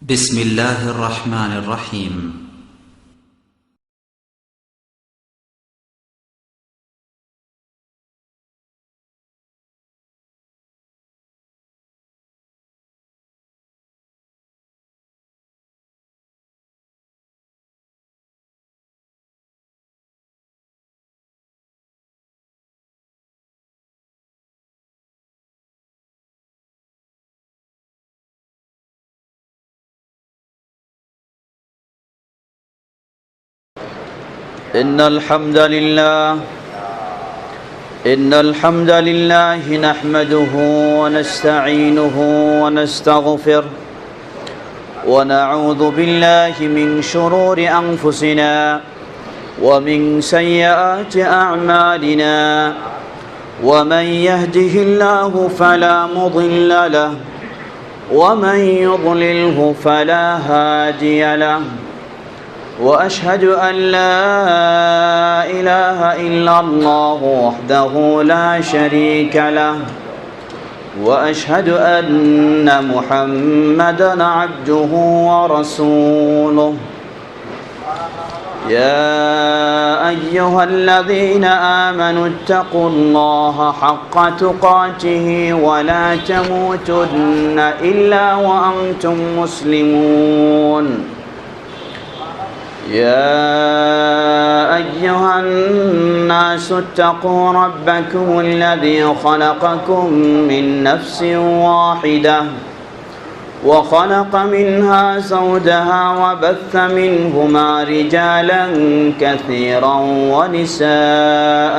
بسم الله الرحمن الرحيم. إن الحمد لله نحمده ونستعينه ونستغفره ونعوذ بالله من شرور أنفسنا ومن سيئات أعمالنا ومن يهده الله فلا مضل له ومن يضلله فلا هادي له وأشهد أن لا إله إلا الله وحده لا شريك له وأشهد أن محمدًا عبده ورسوله يا أيها الذين آمنوا اتقوا الله حق تقاته ولا تموتن إلا وأنتم مسلمون يا أيها الناس اتقوا ربكم الذي خلقكم من نفس واحدة وخلق منها زوجها وبث منهما رجالا كثيرا ونساء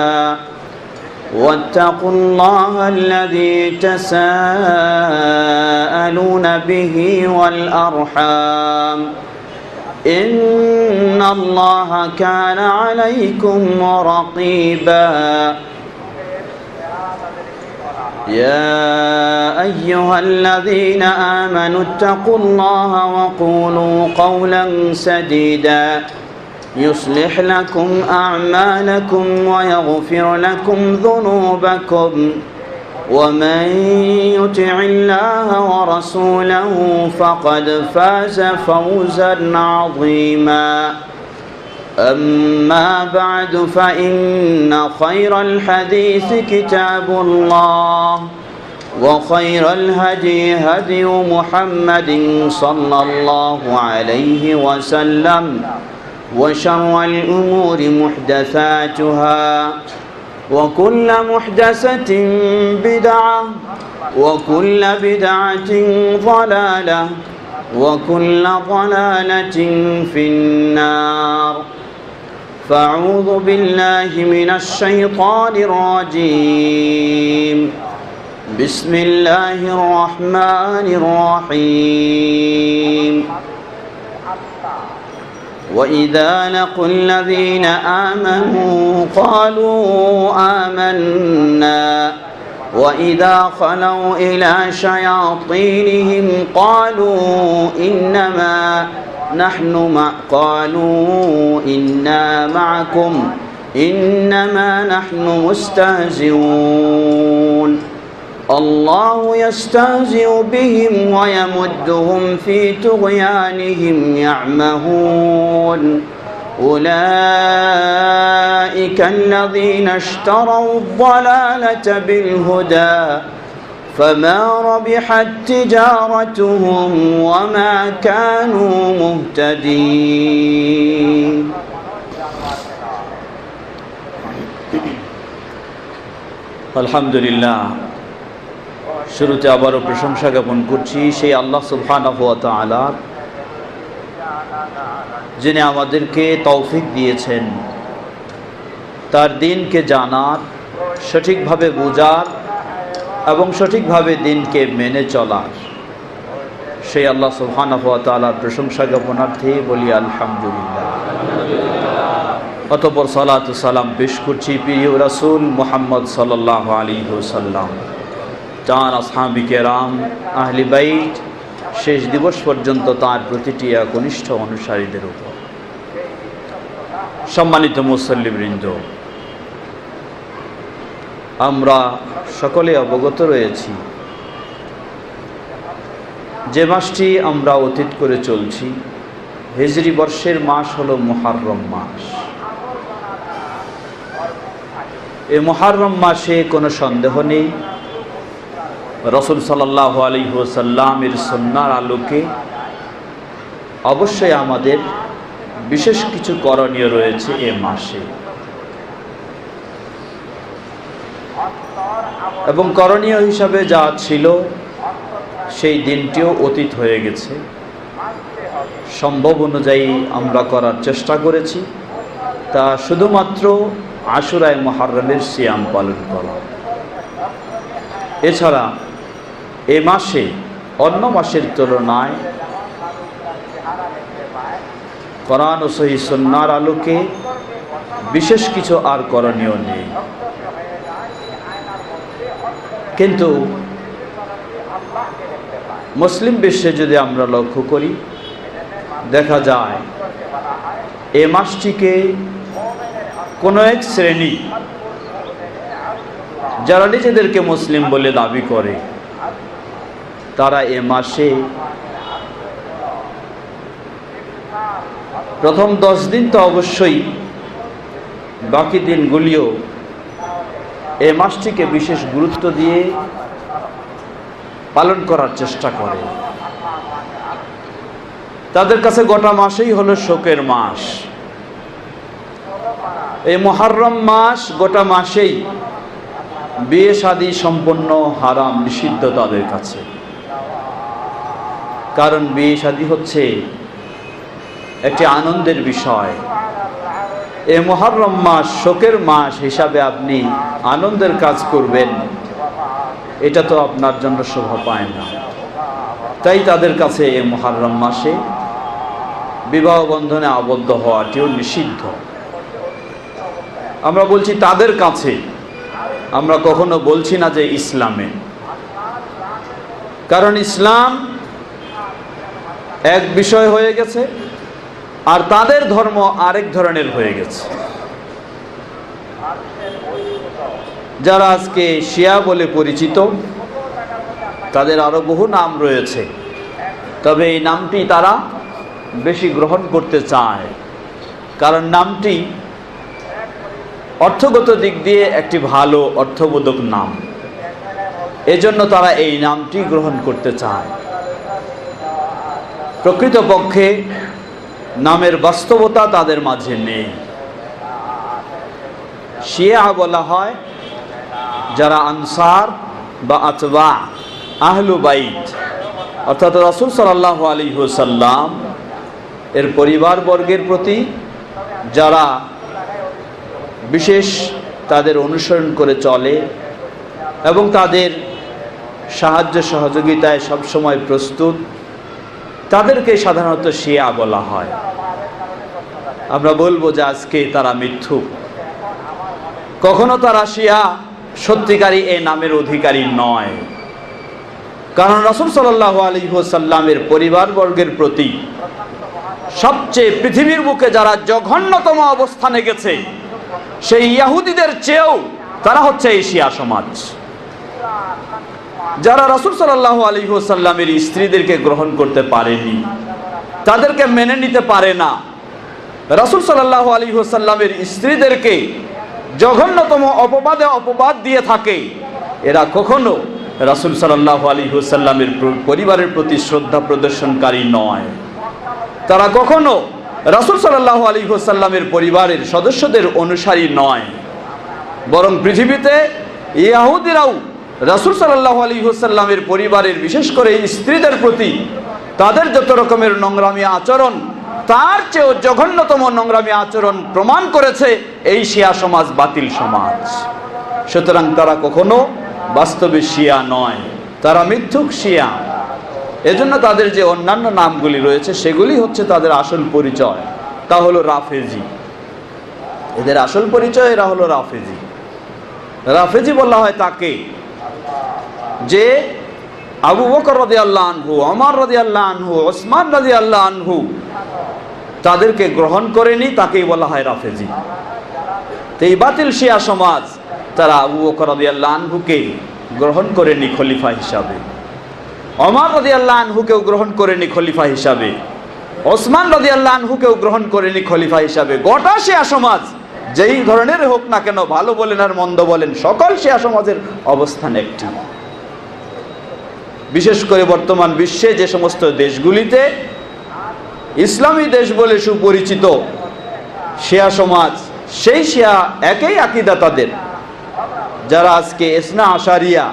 واتقوا الله الذي تساءلون به والأرحام إن الله كان عليكم رقيبا يا أيها الذين آمنوا اتقوا الله وقولوا قولا سديدا يصلح لكم أعمالكم ويغفر لكم ذنوبكم ومن يطع الله ورسوله فقد فاز فوزا عظيما أما بعد فإن خير الحديث كتاب الله وخير الهدي هدي محمد صلى الله عليه وسلم وشر الأمور محدثاتها وكل محدثة بدعة وكل بدعة ضلالة وكل ضلالة في النار فأعوذ بالله من الشيطان الرجيم بسم الله الرحمن الرحيم وإذا لقوا الذين آمنوا قالوا آمنا وإذا خلوا إلى شياطينهم قالوا إنا معكم إنما نحن مستهزئون الله يستهزئ بهم ويمدهم في طغيانهم يعمهون أولئك الذين اشتروا الضلالة بالهدى فما ربحت تجارتهم وما كانوا مهتدين الحمد لله শুরুতে আবারও প্রশংসা জ্ঞাপন করছি সেই আল্লাহ সুবহানাহু ওয়া তাআলার, যিনি আমাদেরকে তৌফিক দিয়েছেন তার দ্বীনকে জানার, সঠিকভাবে বোঝার এবং সঠিকভাবে দ্বীনকে মেনে চলার। সেই আল্লাহ সুবহানাহু ওয়া তাআলার প্রশংসা জ্ঞাপনার্থে বলি আলহামদুলিল্লাহ। অতঃপর সালাত ও সালাম পেশ করছি প্রিয় রাসূল মুহাম্মদ সাল্লাল্লাহু আলাইহি ওয়াসাল্লাম, তাঁর আসহাবে কেরাম, আহলে বাইত, শেষ দিবস পর্যন্ত তাঁর প্রতিটি একনিষ্ঠ অনুসারীদের উপর। সম্মানিত মুসল্লিবৃন্দ, আমরা সকলে অবগত রয়েছি যে মাসটি আমরা অতীত করে চলছি, হিজরি বর্ষের মাস হলো মুহররম মাস। এই মুহররম মাসে কোনো সন্দেহ নেই, রাসূল সাল্লাল্লাহু আলাইহি ওয়াসাল্লামের সুন্নাহর আলোকে অবশ্যই আমাদের বিশেষ কিছু করণীয় রয়েছে এ মাসে, এবং করণীয় হিসাবে যা ছিল সেই দিনটিও অতীত হয়ে গেছে। সম্ভব অনুযায়ী আমরা করার চেষ্টা করেছি, তা শুধুমাত্র আশুরায়ে মুহররমের সিয়াম পালন করা। এছাড়া এ মাসে অন্য মাসের তুলনায় কোরআন ও সহিহ সুন্নাহর আলোকে বিশেষ কিছু আর করণীয় নেই। কিন্তু মুসলিম বিশ্বে যদি আমরা লক্ষ্য করি, দেখা যায় এ মাসটিকে কোনো এক শ্রেণী যারা নিজেদেরকে মুসলিম বলে দাবি করে, তারা এ মাসে প্রথম 10 দিন তো অবশ্যই, বাকি দিনগুলিও এ মাসটিকে বিশেষ গুরুত্ব দিয়ে পালন করার চেষ্টা করে। তাদের কাছে গোটা মাসেই হলো শোকের মাস। এই মুহররম মাস গোটা মাসেই বিয়ে শাদী সম্পূর্ণ হারাম, নিষিদ্ধ তাদের কাছে। কারণ বিয়ে শাদী হচ্ছে একটি আনন্দের বিষয়। এই মুহররম মাস শোকের মাস হিসাবে আপনি আনন্দের কাজ করবেন, এটা তো আপনার জন্য শোভা পায় না। তাই তাদের কাছে এই মুহররম মাসে বিবাহ বন্ধনে আবদ্ধ হওয়াটিও নিষিদ্ধ। আমরা বলছি তাদের কাছে, আমরা কখনো বলছি না যে ইসলামে। কারণ ইসলাম এক বিষয় হয়ে গেছে, আর তাদের ধর্ম আরেক ধরনের হয়ে গেছে। যারা আজকে শিয়া বলে পরিচিত, তাদের আরো বহু নাম রয়েছে, তবে এই নামটি তারা বেশি গ্রহণ করতে চায়, কারণ নামটি অর্থগত দিক দিয়ে একটি ভালো অর্থবোধক নাম। এজন্য তারা এই নামটি গ্রহণ করতে চায়। প্রকৃতপক্ষে নামের বাস্তবতা তাদের মাঝে নেই। শিয়া বলা হয় যারা আনসার বা আতবা আহলু বাইত, অর্থাৎ রাসূল সাল্লাল্লাহু আলাইহি ওয়াসাল্লাম এর পরিবারবর্গের প্রতি যারা বিশেষ তাদের অনুসরণ করে চলে এবং তাদের সাহায্য সহযোগিতায় সবসময় প্রস্তুত, তাদেরকে সাধারণত শিয়া বলা হয়। আমরা বলবো যে আজকে তারা মিথ্যুক, কখনো তারা শিয়া সত্যিকারী এই নামের অধিকারী নয়। কারণ রাসূল সাল্লাল্লাহু আলাইহি ওয়াসাল্লামের পরিবারবর্গের প্রতি সবচেয়ে পৃথিবীর বুকে যারা জঘন্যতম অবস্থানে গেছে, সেই ইহুদিদের চেয়েও তারা হচ্ছে এই শিয়া সমাজ, যারা রাসূল সাল্লাল্লাহু আলাইহি ওয়াসাল্লামের স্ত্রীদেরকে গ্রহণ করতে পারেনি, তাদেরকে মেনে নিতে পারে না, রাসূল সাল্লাল্লাহু আলাইহি ওয়াসাল্লামের স্ত্রীদেরকে জঘন্যতম অপবাদে অপবাদ দিয়ে থাকে। এরা কখনো রাসূল সাল্লাল্লাহু আলাইহি ওয়াসাল্লামের পরিবারের প্রতি শ্রদ্ধা প্রদর্শনকারী নয়। তারা কখনো রাসূল সাল্লাল্লাহু আলাইহি ওয়াসাল্লামের পরিবারের সদস্যদের অনুসারী নয়, বরং পৃথিবীতে ইহুদিরাও রাসূল সাল্লাল্লাহু আলাইহি ওয়াসাল্লামের পরিবারের বিশেষ করে স্ত্রীদের প্রতি তাদের যত রকমের নোংরামি আচরণ, তার চেয়েও জঘন্যতম নোংরামি আচরণ প্রমাণ করেছে এই শিয়া সমাজ বাতিল সমাজ। সুতরাং তারা কখনো বাস্তবে শিয়া নয়, তারা মিথ্যুক শিয়া। এজন্য তাদের যে অন্যান্য নামগুলি রয়েছে সেগুলি হচ্ছে তাদের আসল পরিচয়, তা হলো রাফেজি। এদের আসল পরিচয় এরা হলো রাফেজি। রাফেজি বলা হয় তাকে যে আবু বকর রাদিয়াল্লাহু আনহু, ওমর রাদিয়াল্লাহু আনহু, ওসমান রাদিয়াল্লাহু আনহু তাদেরকে গ্রহণ করেনি, তাকেই বলা হয় রাফেজি। তো এই বাতিল শিয়া সমাজ তারা আবু বকর রাদিয়াল্লাহু আনহুকে গ্রহণ করেনি খলিফা হিসাবে। ওমর রাদিয়াল্লাহু আনহুকেও গ্রহণ করেনি খলিফা হিসাবে, ওসমান রাদিয়াল্লাহু আনহুকেও গ্রহণ করেনি খলিফা হিসাবে। গোটা শিয়া সমাজ যেই ধরনের হোক না কেন, ভালো বলেন আর মন্দ বলেন, সকল শিয়া সমাজের অবস্থান একটি। বিশেষ করে বর্তমান বিশ্বে যে সমস্ত দেশগুলিতে ইসলামী দেশ বলে সুপরিচিত শিয়া সমাজ, সেই শিয়া একই আকীদা তাদের। যারা আজকে ইসনা আশারিয়া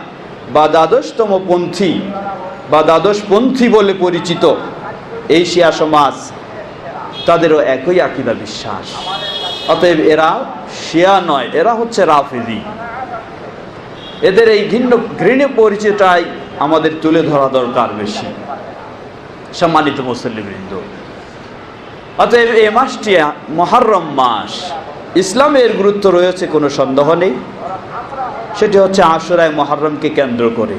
বা দ্বাদশতম পন্থী বা দ্বাদশপন্থী বলে পরিচিত, এই শিয়া সমাজ তাদেরও একই আকীদা বিশ্বাস। অতএব এরা শিয়া নয়, এরা হচ্ছে রাফিজি। এদের এই ঘৃণ্য পরিচয়টাই আমাদের তুলে ধরা দরকার বেশি। সম্মানিত মুসল্লিবৃন্দ, অতএব এই মাসটি মুহররম মাস, ইসলামের গুরুত্ব রয়েছে, কোনো সন্দেহ নেই। সেটি হচ্ছে আশুরায়ে মুহররমকে কেন্দ্র করে।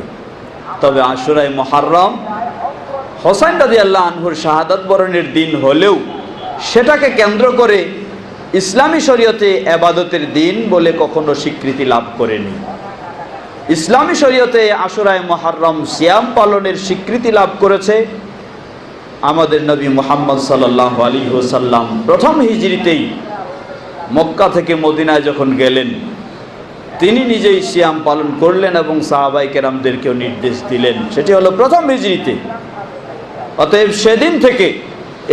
তবে আশুরায়ে মুহররম হোসাইন রাদিয়াল্লাহু আনহুর শাহাদাত বরণের দিন হলেও সেটাকে কেন্দ্র করে ইসলামী শরীয়তে ইবাদতের দিন বলে কখনো স্বীকৃতি লাভ করেনি। ইসলামী শরীয়তে আশুরায়ে মুহররম সিয়াম পালনের স্বীকৃতি লাভ করেছে আমাদের নবী মুহাম্মদ সাল্লাল্লাহু আলাইহি ওয়াসাল্লাম প্রথম হিজরিতেই মক্কা থেকে মদিনায় যখন গেলেন, তিনি নিজেই সিয়াম পালন করলেন এবং সাহাবায়ে কেরামদেরকেও নির্দেশ দিলেন। সেটি হলো প্রথম হিজরিতে। অতএব সেদিন থেকে,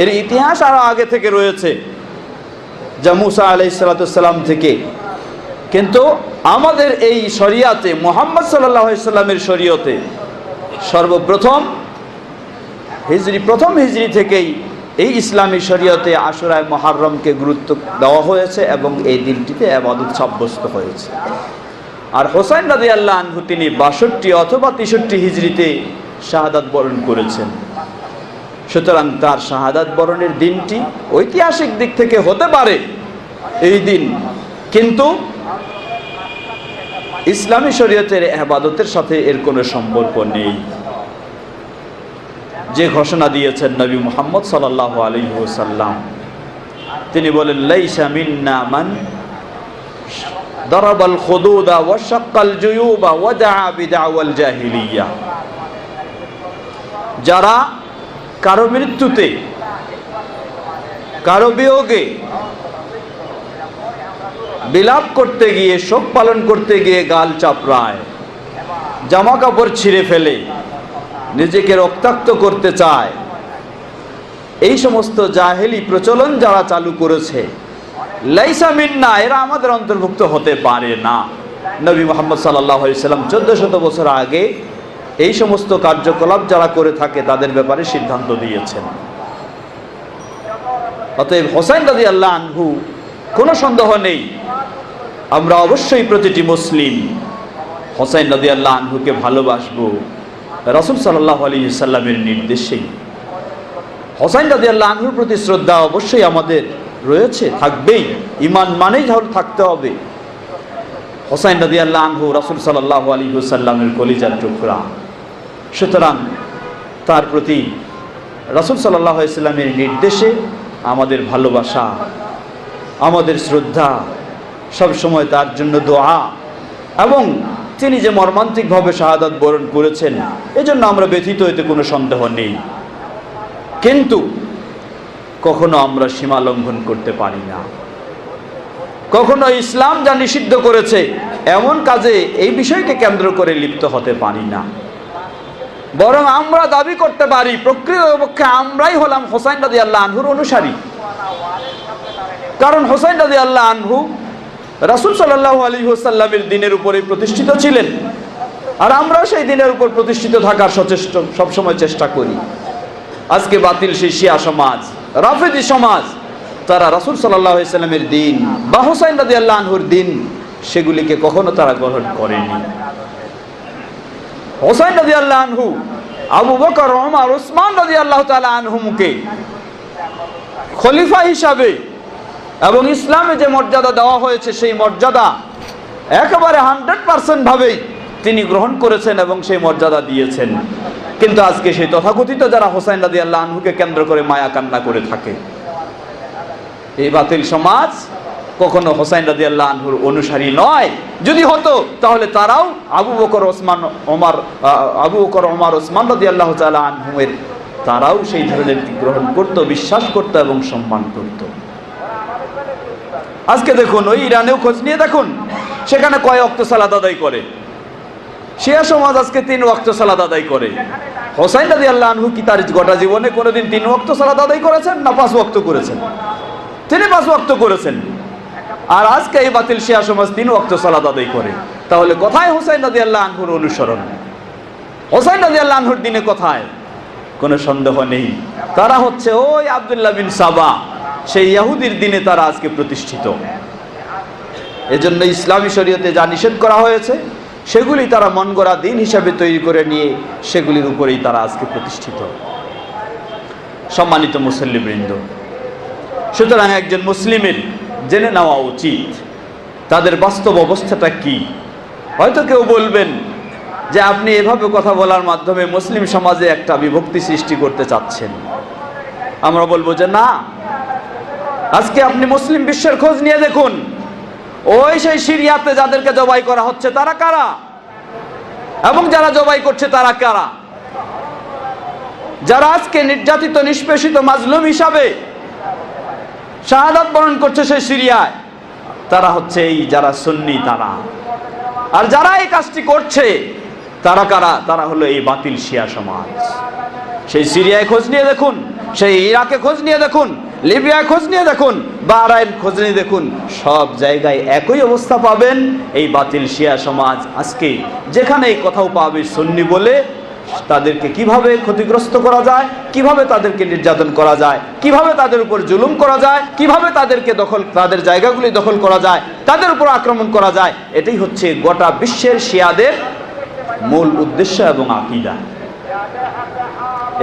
এর ইতিহাস আরো আগে থেকে রয়েছে, যা মুসা আলাইহিস সালাম থেকে। কিন্তু আমাদের এই শরিয়াতে, মুহাম্মদ সাল্লাল্লাহু আলাইহি সাল্লামের শরিয়তে সর্বপ্রথম প্রথম হিজরি থেকেই এই ইসলামী শরিয়তে আশুরায়ে মুহররমকে গুরুত্ব দেওয়া হয়েছে এবং এই দিনটিতে ইবাদত সাব্যস্ত হয়েছে। আর হোসাইন রাদিয়াল্লাহু আনহু তিনি ৬২ অথবা ৬৩ হিজরিতে শাহাদাত বরণ করেছেন। সুতরাং তার শাহাদাত বরণের দিনটি ঐতিহাসিক দিক থেকে হতে পারে এই দিন, কিন্তু ইসলামী শরীয়তের ইবাদতের সাথে এর কোনো সম্পর্ক নেই। যে ঘোষণা দিয়েছেন নবী মুহাম্মদ সাল্লাল্লাহু আলাইহি ওয়াসাল্লাম, তিনি বলেন, লাইসা মিন্না মান দারাবাল খুদুদা ওয়া শাক্কাল জুয়ুবা ওয়া দাআ বিদাওয়াল জাহিলিয়া। যারা কারো মৃত্যুতে, কারো বিয়োগে বিলাপ করতে গিয়ে, শোক পালন করতে গিয়ে গাল চাপড়ায়, জামা কাপড় ছিঁড়ে ফেলে, নিজেকে রক্তাক্ত করতে চায়, এই সমস্ত জাহেলি প্রচলন যারা চালু করেছে, লাইসা মিন্না, এরা আমাদের অন্তর্ভুক্ত হতে পারে না। নবী মুহাম্মদ সাল্লাল্লাহু আলাইহি সাল্লাম 1400 বছর আগে এই সমস্ত কার্যকলাপ যারা করে থাকে তাদের ব্যাপারে সিদ্ধান্ত দিয়েছেন। অতএব হোসাইন রাদিয়াল্লাহু আনহু, কোনো সন্দেহ নেই, আমরা অবশ্যই প্রতিটি মুসলিম হোসাইন রাদিয়াল্লাহু আনহুকে ভালোবাসবো রাসূল সাল্লাল্লাহু আলাইহি সাল্লামের নির্দেশেই। হোসাইন রাদিয়াল্লাহু আনহুর প্রতি শ্রদ্ধা অবশ্যই আমাদের রয়েছে, থাকবেই। ঈমান মানেই থাকতে হবে। হোসাইন রাদিয়াল্লাহু আনহু রাসূল সাল্লাল্লাহু আলাইহি সাল্লামের কলিজার টুকরা। সুতরাং তার প্রতি রাসূল সাল্লাল্লাহু আলাইহি সাল্লামের নির্দেশে আমাদের ভালোবাসা, আমাদের শ্রদ্ধা, সব সময় তার জন্য দোয়া, এবং তিনি যে মর্মান্তিকভাবে শাহাদাত বরণ করেছেন এজন্য আমরা ব্যথিত হইতে কোনো সন্দেহ নেই। কিন্তু কখনো আমরা সীমা লঙ্ঘন করতে পারি না। কখনো ইসলাম যা নিষিদ্ধ করেছে এমন কাজে এই বিষয়কে কেন্দ্র করে লিপ্ত হতে পারি না। বরং আমরা দাবি করতে পারি প্রকৃতপক্ষে আমরাই হলাম হোসাইন রাদিয়াল্লাহু আনহুর অনুসারী। কারণ হোসাইন রাদিয়াল্লাহু আনহু রাসূল সাল্লাল্লাহু আলাইহি ওয়াসাল্লামের দ্বীনের উপরে প্রতিষ্ঠিত ছিলেন, আর আমরাও সেই দ্বীনের উপর প্রতিষ্ঠিত থাকার সবসময় চেষ্টা করি। আজকে বাতিল সেই শিয়া সমাজ, রাফিজি সমাজ, তারা রাসূল সাল্লাল্লাহু আলাইহি ওয়াসাল্লামের দ্বীন বা হোসাইন রাদিয়াল্লাহু আনহুর দ্বীন সেগুলিকে কখনো তারা গ্রহণ করেনি। হোসাইন রাদিয়াল্লাহু আনহু আবু বকর, ওমর, ওসমান রাদিয়াল্লাহু তাআলা আনহুমকে খলিফা হিসাবে এবং ইসলামে যে মর্যাদা দেওয়া হয়েছে সেই মর্যাদা একেবারে 100% ভাবেই তিনি গ্রহণ করেছেন এবং সেই মর্যাদা দিয়েছেন। কিন্তু আজকে সেই তথাকথিত যারা হোসাইন রাদিয়াল্লাহু আনহুকে কেন্দ্র করে মায়া কান্না করে থাকে, এই বাতিল সমাজ কখনো হোসাইন রাদিয়াল্লাহু আনহুর অনুসারী নয়। যদি হতো তাহলে তারাও আবু বকর ওমর ওসমান রাদিয়াল্লাহু তাআলা আনহুমের তারাও সেই ধরনের গ্রহণ করত, বিশ্বাস করত এবং সম্মান করত। আজকে দেখুন ওই ইরানেও খোঁজ নিয়ে দেখুন, সেখানে কয় ওয়াক্ত সালাত আদায় করে। শিয়া সমাজ আজকে 3 ওয়াক্ত সালাত আদায় করে। হোসাইন রাদিয়াল্লাহু আনহু কি তার গোটা জীবনে কোনোদিন 3 ওয়াক্ত সালাত আদায় করেছেন না 5 ওয়াক্ত করেছেন? তিনি 5 ওয়াক্ত করেছেন। আর আজকে এই বাতিল শিয়া সমাজ 3 ওয়াক্ত সালাত আদায় করে। তাহলে কোথায় হোসাইন রাদিয়াল্লাহু আনহুর অনুসরণ? হোসাইন রাদিয়াল্লাহু আনহুর দিনে কোথায়? কোনো সন্দেহ নেই তারা হচ্ছে ওই আব্দুল্লাহ বিন সাবা, সেই ইহুদির দিনে তারা আজকে প্রতিষ্ঠিত। এজন্য ইসলামী শরীয়তে যা নিষেধ করা হয়েছে সেগুলি তারা মন গড়া দিন হিসাবে তৈরি করে নিয়ে সেগুলির উপরেই তারা আজকে প্রতিষ্ঠিত। সম্মানিত মুসল্লিবৃন্দ, সুতরাং একজন মুসলিমের জেনে নেওয়া উচিত তাদের বাস্তব অবস্থাটা কি। হয়তো কেউ বলবেন যে আপনি এভাবে কথা বলার মাধ্যমে মুসলিম সমাজে একটা বিভক্তি সৃষ্টি করতে চাচ্ছেন। আমরা বলবো যে না, আজকে আপনি মুসলিম বিশ্বের খোঁজ নিয়ে দেখুন, ওই সেই সিরিয়াতে যাদেরকে জবাই করা হচ্ছে তারা কারা, এবং যারা জবাই করছে তারা কারা, যারা আজকে নির্যাতিত নিষ্পেষিত মাজলুম হিসাবে শাহাদাত বরণ করছে সেই সিরিয়ায়, তারা হচ্ছে এই যারা সুন্নি তারা। আর যারা এই কাজটি করছে তারা কারা? তারা হলো এই বাতিল শিয়া সমাজ। সেই সিরিয়ায় খোঁজ নিয়ে দেখুন, সেই ইরাকে খোঁজ নিয়ে দেখুন, লিবিয়ায় খোঁজ নিয়ে দেখুন, বাহরাইন খোঁজ নিয়ে দেখুন, সব জায়গায় একই অবস্থা পাবেন। এই বাতিল শিয়া সমাজ আজকে যেখানেই কোথাও পাবে সুন্নি বলে তাদেরকে কিভাবে ক্ষতিগ্রস্ত করা যায়, কিভাবে তাদেরকে নির্যাতন করা যায়, কিভাবে তাদের উপর জুলুম করা যায়, কিভাবে তাদেরকে তাদের জায়গাগুলি দখল করা যায়, তাদের উপর আক্রমণ করা যায়, এটাই হচ্ছে গোটা বিশ্বের শিয়াদের মূল উদ্দেশ্য এবং আকীদা।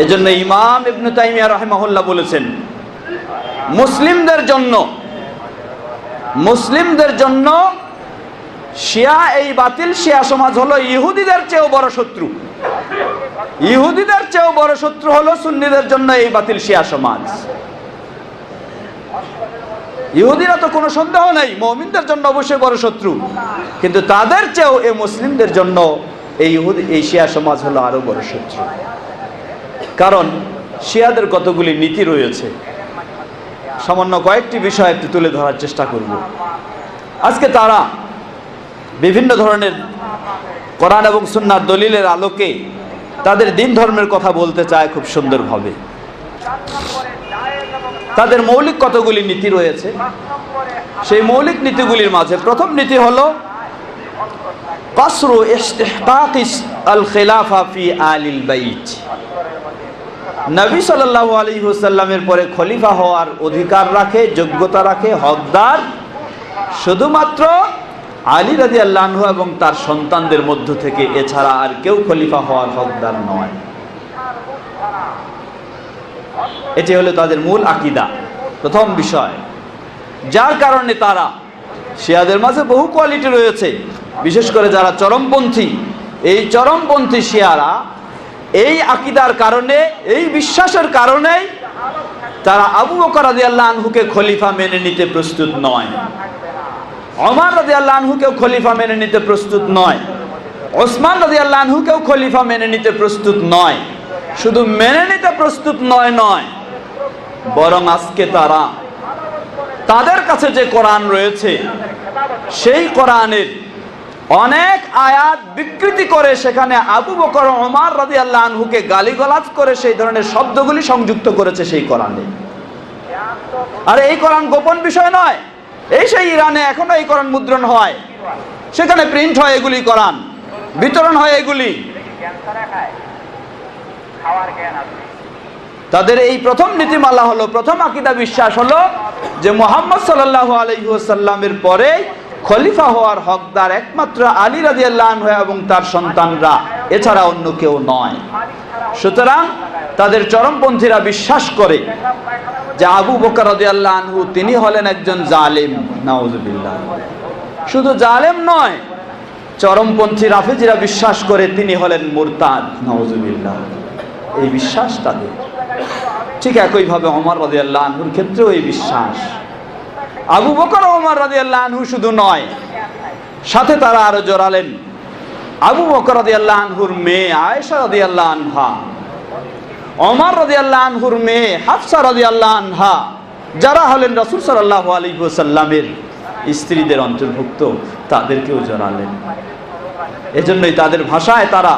এজন্য ইমাম ইবনে তাইমিয়া রাহিমাহুল্লাহ বলেছেন, মুসলিমদের জন্য শিয়া, এই বাতিল শিয়া সমাজ হলো ইহুদিদের চেয়েও বড় শত্রু। ইহুদিদের চেয়েও বড় শত্রু হলো সুন্নিদের জন্য এই বাতিল শিয়া সমাজ। ইহুদিরা তো কোনো সন্দেহ নেই মুমিনদের জন্য অবশ্যই বড় শত্রু, কিন্তু তাদের চেয়েও এই মুসলিমদের জন্য এই শিয়া সমাজ হলো আরো বড় শত্রু। কারণ শিয়াদের কতগুলি নীতি রয়েছে, সামান্য কয়েকটি বিষয় একটু তুলে ধরার চেষ্টা করব। আজকে তারা বিভিন্ন ধরনের কোরআন এবং সুন্নাহর দলিলের আলোকে তাদের দিন ধর্মের কথা বলতে চায় খুব সুন্দরভাবে। তাদের মৌলিক কতগুলি নীতি রয়েছে, সেই মৌলিক নীতিগুলির মাঝে প্রথম নীতি হলো কাসরু ইস্তিহকাক আল খিলাফা ফি আলিল বাইত। নবী সাল্লাল্লাহু আলাইহি ওয়াসাল্লামের পরে খলিফা হওয়ার অধিকার রাখে, যোগ্যতা রাখে, হকদার শুধুমাত্র আলী রাদিয়াল্লাহু আনহু এবং তার সন্তানদের মধ্য থেকে, এছাড়া আর কেউ খলিফা হওয়ার হকদার নয়। এটি হলো তাদের মূল আকীদা, প্রথম বিষয়। যার কারণে তারা, শিয়াদের মাঝে বহু কোয়ালিটি রয়েছে, বিশেষ করে যারা চরমপন্থী, এই চরমপন্থী শিয়ারা এই আকীদার কারণে, এই বিশ্বাসের কারণেই তারা আবু বকর রাদিয়াল্লাহু আনহুকে খলিফা মেনে নিতে প্রস্তুত নয়, ওমর রাদিয়াল্লাহু আনহুকেও খলিফা মেনে নিতে প্রস্তুত নয়, ওসমান রাদিয়াল্লাহু আনহুকেও খলিফা মেনে নিতে প্রস্তুত নয়। শুধু মেনে নিতে প্রস্তুত নয়, বরং আজকে তারা তাদের কাছে যে কোরআন রয়েছে সেই কোরআনের অনেক আয়াত বিকৃতি করে সেখানে আবু বকর ওমর রাদিয়াল্লাহু আনহুকে গালিগালাজ করে সেই ধরনের শব্দগুলি সংযুক্ত করেছে সেই কোরআনে। আর এই কোরআন গোপন বিষয় নয়, এই সেই ইরানে এখনো এই কোরআন মুদ্রণ হয়, সেখানে প্রিন্ট হয় এগুলি, কোরআন বিতরণ হয় এগুলি। তাদের এই প্রথম নীতিমালা হলো, প্রথম আকীদা বিশ্বাস হলো যে মুহাম্মদ সাল্লাল্লাহু আলাইহি ওয়াসাল্লামের পরে খলিফা হওয়ার হকদার একমাত্র আলী রাদিয়াল্লাহু আনহু এবং তার সন্তানরা, এছাড়া অন্য কেউ নয়। সুতরাং তাদের চরমপন্থীরা বিশ্বাস করে যে আবু বকর রাদিয়াল্লাহু আনহু তিনি হলেন একজন জালেম, নাউজুবিল্লাহ। শুধু জালেম নয়, চরমপন্থী রাফেজিরা বিশ্বাস করে তিনি হলেন মুরতাদ, নাউজুবিল্লাহ। এই বিশ্বাস তাদের। ঠিক একইভাবে ওমর রাদিয়াল্লাহু আনহুর ক্ষেত্রেও এই বিশ্বাস। আবু বকর ও ওমর রাদিয়াল্লাহু আনহু শুধু নয়, সাথে তারা আরো জড়ালেন আবু বকর রাদিয়াল্লাহু আনহুর মেয়ে আয়েশা রাদিয়াল্লাহু আনহা, ওমর রাদিয়াল্লাহু আনহুর মেয়ে হাফসা রাদিয়াল্লাহু আনহা, যারা হলেন রাসূল সাল্লাল্লাহু আলাইহি ওয়াসাল্লামের স্ত্রীদের অন্তর্ভুক্ত, তাদেরকেও জড়ালেন। এজন্যই তাদের ভাষায় তারা,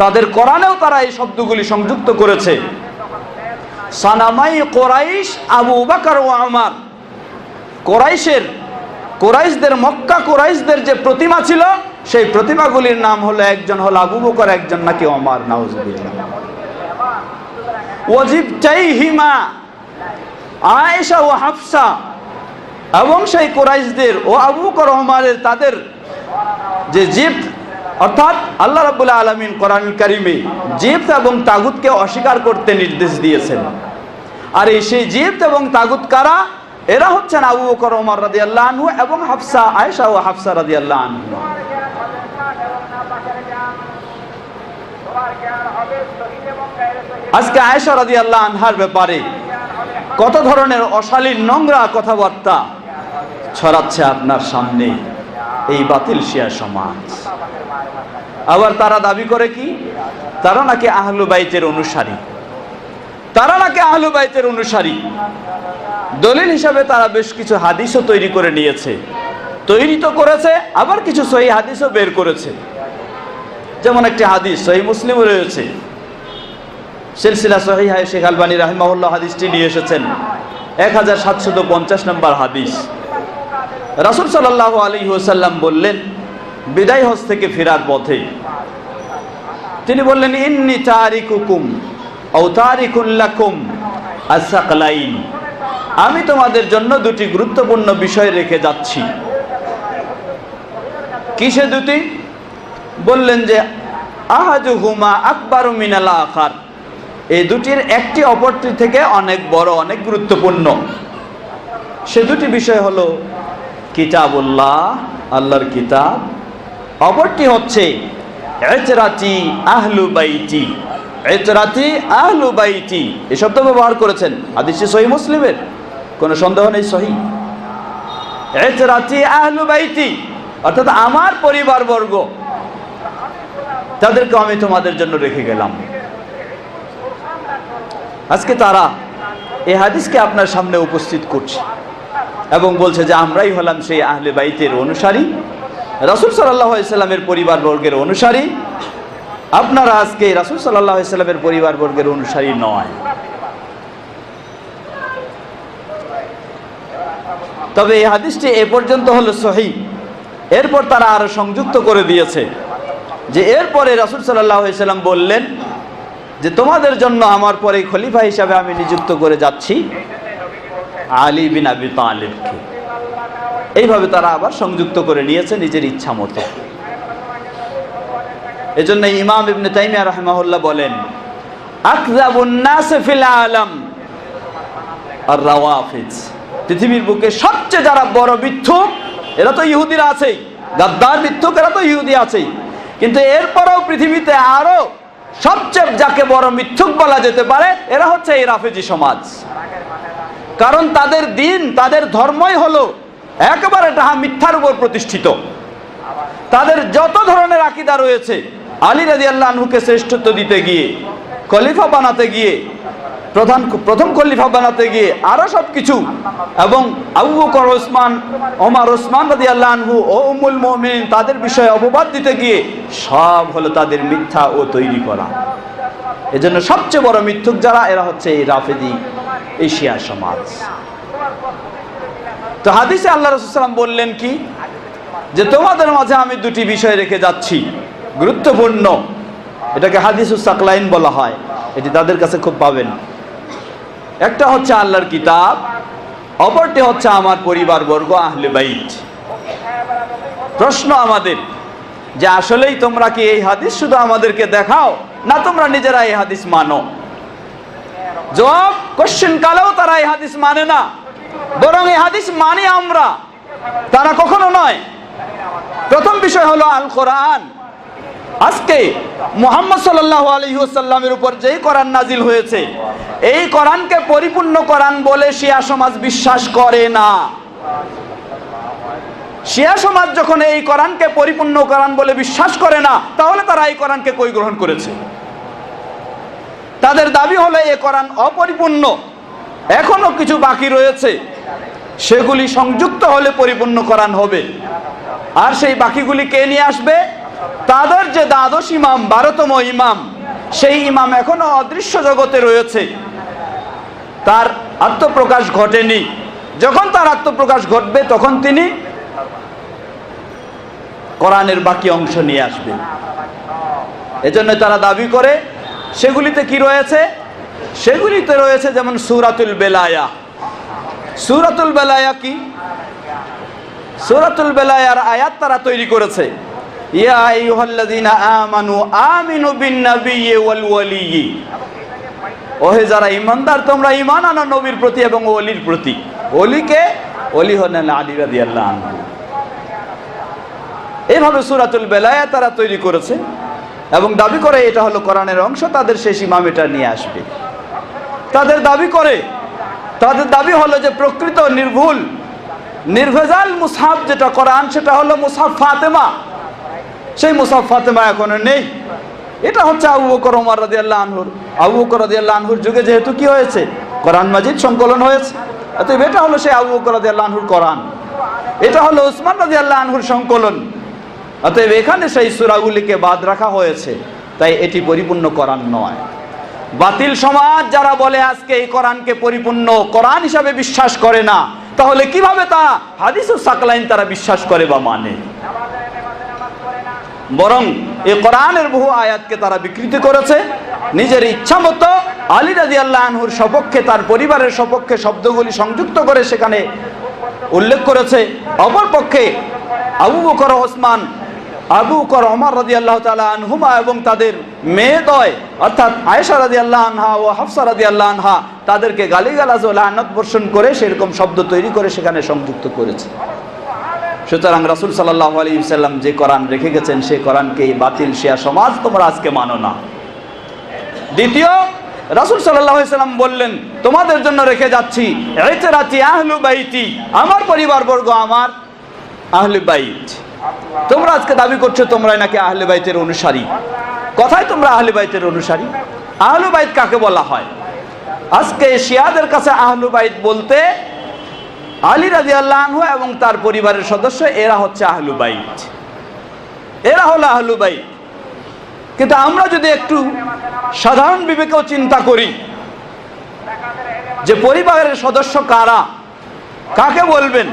তাদের কোরআনেও তারা এই শব্দগুলি সংযুক্ত করেছে। সানামাই কুরাইশ আবু বকর ও ওমর। কুরাইশদের, মক্কা কুরাইশদের যে প্রতিমা ছিল, সেই প্রতিমাগুলির নাম হলো, একজন হলো আবু বকর, একজন নাকি ওমর, নাউজুবিল্লাহ। ওয়াজিবতাইহিমা, আয়েশা ও হাফসা, এবং সেই কুরাইশদের ও আবু বকর ওমরের তাদের যে জিবত, অর্থাৎ আল্লাহ রাব্বুল আলামিন কোরআনুল কারীমে জিবত এবং তাগুতকে অস্বীকার করতে নির্দেশ দিয়েছেন। আর এই সেই জিবত এবং তাগুত কারা? এরা হচ্ছেন আবু বকর ওমর রাদিয়াল্লাহু আনহু এবং হাফসা, আয়েশা ও হাফসা রাদিয়াল্লাহু আনহু। আজকে আয়েশা রাদিয়াল্লাহু আনহার ব্যাপারে কত ধরনের অশালীন নোংরা কথাবার্তা ছড়াচ্ছে আপনার সামনে এই বাতিল শিয়া সমাজ। আবার তারা দাবি করে কি? তারা নাকি আহলু বাইতের অনুসারী, তারা নাকি আহলু বাইতের অনুসারী। দলিল হিসাবে তারা বেশ কিছু হাদিসও তৈরি করে নিয়েছে, তৈরি তো করেছে, আবার কিছু সহিহ হাদিসও বের করেছে। যেমন একটি হাদিস সহিহ মুসলিমে রয়েছে, সিলসিলা সহিহা শেখ আলবানী রাহিমাহুল্লাহ হাদিসটি নিয়ে এসেছেন, 1750 নম্বর হাদিস। রাসূল সাল্লাল্লাহু আলাইহি ওয়াসাল্লাম বললেন, বিদায় হজ থেকে ফেরার পথে তিনি বললেন, ইন্নী তারিকুকুম আও তারিকুন লাকুম আস-সাকলাইন, আমি তোমাদের জন্য দুটি গুরুত্বপূর্ণ বিষয় রেখে যাচ্ছি। কিসে দুটি? বললেন যে আহাদুহুমা আকবারু মিনাল আখার, এই দুটির একটি অপরটি থেকে অনেক বড়, অনেক গুরুত্বপূর্ণ। সে দুটি বিষয় হলো কিতাবুল্লাহ, আল্লাহর কিতাব, অপরটি হচ্ছে ইতরাতি আহলু বাইতি। ইতরাতি আহলু বাইতি এই শব্দ ব্যবহার করেছেন, হাদিসটি সহিহ মুসলিমের, কোনো সন্দেহ নেই সহিহ। ইতরাতি আহলু বাইতি অর্থাৎ আমার পরিবারবর্গ, তাদেরকে আমি তোমাদের জন্য রেখে গেলাম। আজকে তারা এই হাদিসকে আপনার সামনে উপস্থিত করছে এবং বলছে যে আমরাই হলাম সেই আহলে বাইতের অনুসারী, রাসূল সাল্লাল্লাহু আলাইহি সাল্লামের পরিবারবর্গের অনুসারী। আপনারা আজকে রাসূল সাল্লাল্লাহু আলাইহি সাল্লামের পরিবারবর্গের অনুসারী নয়। তবে এই হাদিসটি এ পর্যন্ত হলো সহিহ। এরপর তারা আরো সংযুক্ত করে দিয়েছে যে এরপরে রাসূল সাল্লাল্লাহু আলাইহি সাল্লাম বললেন যে তোমাদের জন্য আমার পরে খলিফা হিসাবে আমি নিযুক্ত করে যাচ্ছি আলী বিন আবি তালিবকে। এইভাবে তারা আবার সংযুক্ত করে নিয়েছে নিজের ইচ্ছা মতো। এজন্য ইমাম ইবনে তাইমিয়া রাহিমাহুল্লাহ বলেন, আকযাবুন নাস ফিল আলাম আর-রাওয়াফিজ, পৃথিবীর বুকে সবচেয়ে যারা বড় মিথ্যুক, এরা তো ইহুদিরা আছেই, গাদ্দার মিথ্যুক এরা তো ইহুদি আছেই, কিন্তু এরপরেও পৃথিবীতে আরো সবচেয়ে যাকে বড় মিথ্যুক বলা যেতে পারে, এরা হচ্ছে এই রাফেজি সমাজ। কারণ তাদের দিন, তাদের ধর্মই হলো একেবারে ডাহা মিথ্যার উপর প্রতিষ্ঠিত। তাদের যত ধরনের আকীদা রয়েছে, আলী রাদিয়াল্লাহু আনহুকে শ্রেষ্ঠত্ব দিতে গিয়ে, খলিফা বানাতে গিয়ে, প্রথম খলিফা বানাতে গিয়ে আরো সবকিছু, এবং আবু বকর, ওমর, ওসমান রাদিয়াল্লাহু আনহু ও উম্মুল মুমিনিন তাদের বিষয়ে অপবাদ দিতে গিয়ে সব হলো তাদের মিথ্যা ও তৈরি করা। এজন্য সবচেয়ে বড় মিথ্যুক যারা, এরা হচ্ছে এই রাফেজি, এই শিয়া সমাজ। তো হাদিসে আল্লাহ রাসূল সাল্লাল্লাহু আলাইহি ওয়াসাল্লাম বললেন কি, যে তোমাদের মাঝে আমি দুটি বিষয় রেখে যাচ্ছি গুরুত্বপূর্ণ। এটাকে হাদিসুস সাকলাইন বলা হয়, এটি তাদের কাছে খুব পাবেন। একটা হচ্ছে আল্লাহর কিতাব, অপরটি হচ্ছে আমার পরিবারবর্গ আহলে বাইত। প্রশ্ন আমাদের যে আসলেই তোমরা কি এই হাদিস শুধু আমাদেরকে দেখাও, না তোমরা নিজেরা এই হাদিস মানো? জবাব, কোশ্চেন কালেও তারা এই হাদিস মানে না, বরং এই হাদিস মানি আমরা, তারা কখনো নয়। প্রথম বিষয় হলো আল কোরআন। আজকে মুহাম্মদ সাল্লাল্লাহু আলাইহি ওয়াসাল্লামের উপর যেই কোরআন নাজিল হয়েছে, এই কোরআনকে পরিপূর্ণ কোরআন বলে শিয়া সমাজ বিশ্বাস করে না। শিয়া সমাজ যখন এই কোরআনকে পরিপূর্ণ কোরআন বলে বিশ্বাস করে না, তাহলে তারা এই কোরআনকে কই গ্রহণ করেছে? তাদের দাবি হলো এই কোরআন অপরিপূর্ণ, এখনো কিছু বাকি রয়েছে, সেগুলি সংযুক্ত হলে পরিপূর্ণ কোরআন হবে। আর সেই বাকিগুলি কে নিয়ে আসবে? তাদের যে দ্বাদশ ইমাম, 12তম ইমাম, সেই ইমাম এখনো অদৃশ্য জগতে রয়েছে, তার আত্মপ্রকাশ ঘটেনি। যখন তার আত্মপ্রকাশ ঘটবে তখন তিনি কোরআনের বাকি অংশ নিয়ে আসবেন। এজন্য তারা দাবি করে সেগুলিতে কি রয়েছে? সেগুলিতে রয়েছে যেমন সূরাতুল বেলায়া। সূরাতুল বেলায়া কি? সূরাতুল বেলায়ার আয়াত তারা তৈরি করেছে, ইয়া আইয়ুহাল্লাযীনা আমানু আমিনু বিন-নাবিয়্যি ওয়াল ওয়ালিয়্যি, ওহে যারা ঈমানদার তোমরা ঈমান আনো নবীর প্রতি এবং ওলির প্রতি। ওলিকে? ওলি হলেন আলী রাদিয়াল্লাহু আনহু। এইভাবে সূরাতুল বেলায়া তারা তৈরি করেছে এবং দাবি করে এটা হলো কোরআনের অংশ, তাদের শেষ ইমাম এটা নিয়ে আসবে। তাদের দাবি হলো যে প্রকৃত নির্ভুল নির্ভেজাল মুসহাফ যেটা কোরআন, সেটা হলো মুসহাফ ফাতেমা। সেই মুসহাফ ফাতেমা এখনো নেই। এটা হচ্ছে আবু বকর ওমর রাদিয়াল্লাহু আনহুর। আবু বকর রাদিয়াল্লাহু আনহুর যুগে যেহেতু কি হয়েছে, কোরআন মাজিদ সংকলন হয়েছে, অতএব এটা হলো সেই আবু বকর রাদিয়াল্লাহু আনহুর কোরআন। এটা হলো উসমান রাদিয়াল্লাহু আনহুর সংকলন, অতএব এখানে সেই সূরাগুলিকে বাদ রাখা হয়েছে, তাই এটি পরিপূর্ণ কোরআন নয়। বাতিল সমাজ যারা বলে আজকে এই কোরআনকে পরিপূর্ণ কোরআন হিসাবে বিশ্বাস করে না, তাহলে কিভাবে তা হাদিসুস সাকলাইন তারা বিশ্বাস করে বা মানে? বরং এই কোরআনের বহু আয়াতকে তারা বিকৃতি করেছে, নিজের ইচ্ছা মতো আলী রাদিয়াল্লাহু আনহুর সপক্ষে, তার পরিবারের সপক্ষে শব্দগুলি সংযুক্ত করে সেখানে উল্লেখ করেছে। অপরপক্ষে আবু বকর ওসমান, আবু বকর ওমর রাদিয়াল্লাহু তাআলা আনহুমা এবং তাদের মেয়েদ্বয় অর্থাৎ আয়েশা রাদিয়াল্লাহু আনহা ও হাফসা রাদিয়াল্লাহু আনহা, তাদেরকে গালিগালাজ ও লানত বর্ষণ করে সেরকম শব্দ তৈরি করে সেখানে সংযুক্ত করেছে। সুতরাং রাসূল সাল্লাল্লাহু আলাইহি ওয়াসাল্লাম যে কোরআন রেখে গেছেন, সেই কোরআনকে বাতিল শিয়া সমাজ তোমরা আজকে মানো না। দ্বিতীয়, রাসূল সাল্লাল্লাহু আলাইহি ওয়াসাল্লাম বললেন তোমাদের জন্য রেখে যাচ্ছি ইতরাতি আহলু বাইতি, আমার পরিবারবর্গ আমার আহলে বাইত। তোমরা আজকে দাবি করছো তোমরাই নাকি আহলে বাইতের অনুসারী। কথায় তোমরা আহলে বাইতের অনুসারী। আহলু বাইত কাকে বলা হয়? আজকে শিয়াদের কাছে আহলু বাইত বলতে আলী রাদিয়াল্লাহু আনহু এবং তার পরিবারের সদস্য, এরা হচ্ছে আহলু বাইত, এরা হলো আহলু বাইত। কিন্তু আমরা যদি একটু সাধারণ বিবেকেও চিন্তা করি যে পরিবারের সদস্য কারা, কাকে বলবেন?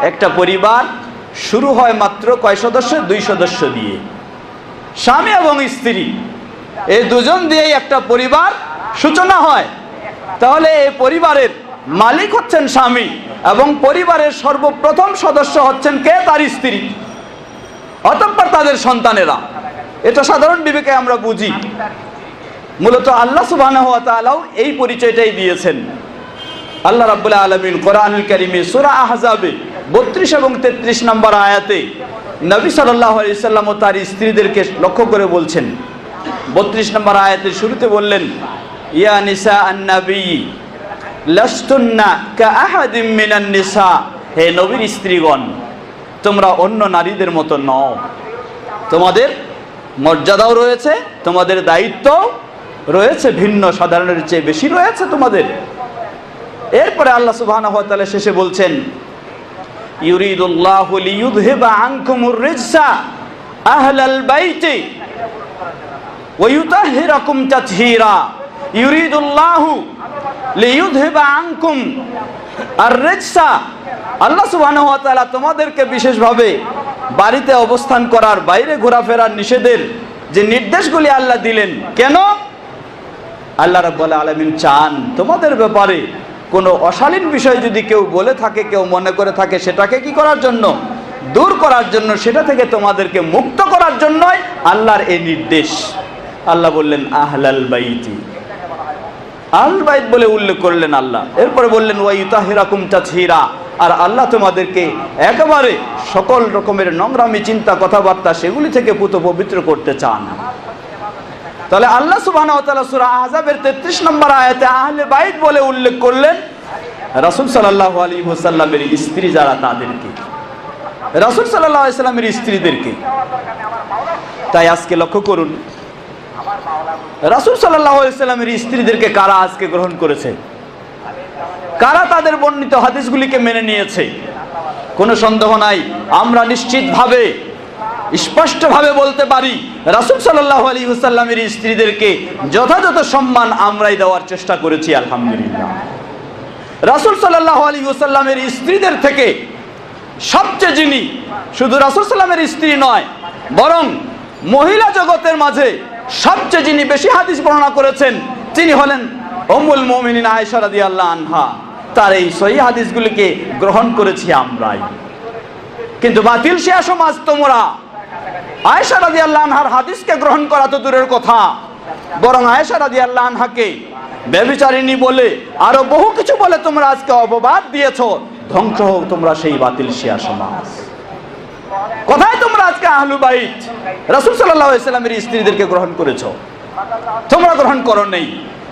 একটা পরিবার শুরু হয় মাত্র কয় সদস্য? 2 সদস্য দিয়ে, স্বামী এবং স্ত্রী, এই দুজন দিয়েই একটা পরিবার সূচনা হয়। তাহলে এই পরিবারের মালিক হচ্ছেন স্বামী এবং পরিবারের সর্বপ্রথম সদস্য হচ্ছেন কে? তার স্ত্রী, অতঃপর তাদের সন্তানেরা। এটা সাধারণ বিবেকে আমরা বুঝি। মূলত আল্লাহ সুবহানাহু ওয়া তাআলাও এই পরিচয়টাই দিয়েছেন। আল্লাহ রাব্বুল আলামিন কোরআনুল কারীমে সূরা আহজাবে 32 এবং 33 নম্বর আয়াতে নবী সাল্লাল্লাহু আলাইহি সাল্লাম ও তার স্ত্রীদেরকে লক্ষ্য করে বলছেন। 32 নম্বর আয়াতের শুরুতে বললেন, ইয়া নিসা আন-নবী লাস্তুন্না কাআহাদিম মিনান নিসা, হে নবীর স্ত্রীগণ তোমরা অন্য নারীদের মতো নও, তোমাদের মর্যাদাও রয়েছে, তোমাদের দায়িত্ব রয়েছে ভিন্ন, সাধারণের চেয়ে বেশি রয়েছে তোমাদের। এরপরে আল্লাহ সুবহানাহু ওয়া তাআলা শেষে বলছেন, ইউরিদুল্লাহু লিইয়ুযহিবা আনকুমুর রিজসা আহলাল বাইতি ওয়া ইউতাহহিরাকুম তাতহীরা। ইউরিদুল্লাহু লিইয়ুযহিবা আনকুম আর-রিজসা, আল্লাহ সুবহানাহু ওয়া তাআলা তোমাদেরকে বিশেষভাবে বাড়িতে অবস্থান করার, বাইরে ঘোরাফেরার নিষেধের যে নির্দেশগুলি আল্লাহ দিলেন, কেন? আল্লাহ রাব্বুল আলামিন চান তোমাদের ব্যাপারে কোনো অশালীন বিষয় যদি কেউ বলে থাকে, কেউ মনে করে থাকে, সেটাকে কি করার জন্য? দূর করার জন্য, সেটা থেকে তোমাদেরকে মুক্ত করার জন্যই আল্লাহর এই নির্দেশ। আল্লাহ বললেন আহলাল বাইতি, আহলুল বাইত বলে উল্লেখ করলেন আল্লাহ। এরপরে বললেন ওয়া ইউতাহহিরাকুম তাতহীরা, আর আল্লাহ তোমাদেরকে একেবারে সকল রকমের নোংরামি চিন্তা কথাবার্তা সেগুলি থেকে পুত পবিত্র করতে চান। তাহলে আল্লাহ সুবহানাহু ওয়া তাআলা সূরা আহজাবের 33 নম্বর আয়াতে আহলে বাইত বলে উল্লেখ করলেন, রাসূল সাল্লাল্লাহু আলাইহি ওয়াসাল্লামের স্ত্রী যারা তাদেরকে, রাসূল সাল্লাল্লাহু আলাইহি ওয়াসাল্লামের স্ত্রীদেরকে। তাই আজকে লক্ষ্য করুন, রাসূল সাল্লাল্লাহু আলাইহি ওয়াসাল্লামের স্ত্রীদেরকে কারা আজকে গ্রহণ করেছে, কারা তাদের বর্ণিত হাদিসগুলিকে মেনে নিয়েছে। কোনো সন্দেহ নাই, আমরা নিশ্চিতভাবে স্পষ্টভাবে বলতে পারি রাসূল সাল্লাল্লাহু আলাইহি ওয়াসাল্লামের স্ত্রীদেরকে যথাযথ সম্মান আমরাই দেওয়ার চেষ্টা করেছি, আলহামদুলিল্লাহ। রাসূল সাল্লাল্লাহু আলাইহি ওয়াসাল্লামের স্ত্রীদের থেকে সবচেয়ে যিনি শুধু রাসূল সাল্লামের স্ত্রী নয়, বরং মহিলা জগতের মাঝে সবচেয়ে যিনি বেশি হাদিস বর্ণনা করেছেন, তিনি হলেন উম্মুল মুমিনিন আয়েশা রাদিয়াল্লাহু আনহা। তার এই সহিহ হাদিসগুলিকে গ্রহণ করেছি আমরাই। কিন্তু বাতিল শিয়া সমাজ তোমরা আয়েশা রাদিয়াল্লাহু আনহার হাদিসকে গ্রহণ করা তো দূরের কথা, বরং আয়েশা রাদিয়াল্লাহু আনহাকে ব্যভিচারিণী বলে আরো বহু কিছু বলে তোমরা আজকে অপবাদ দিয়েছো। ধ্বংস হোক তোমরা সেই বাতিল শিয়া সমাজ। কোথায় তোমরা আজকে আহলু বাইত রাসূল সাল্লাল্লাহু আলাইহি ওয়াসাল্লামের স্ত্রীদেরকে গ্রহণ করেছো? তোমরা গ্রহণ করো নেই।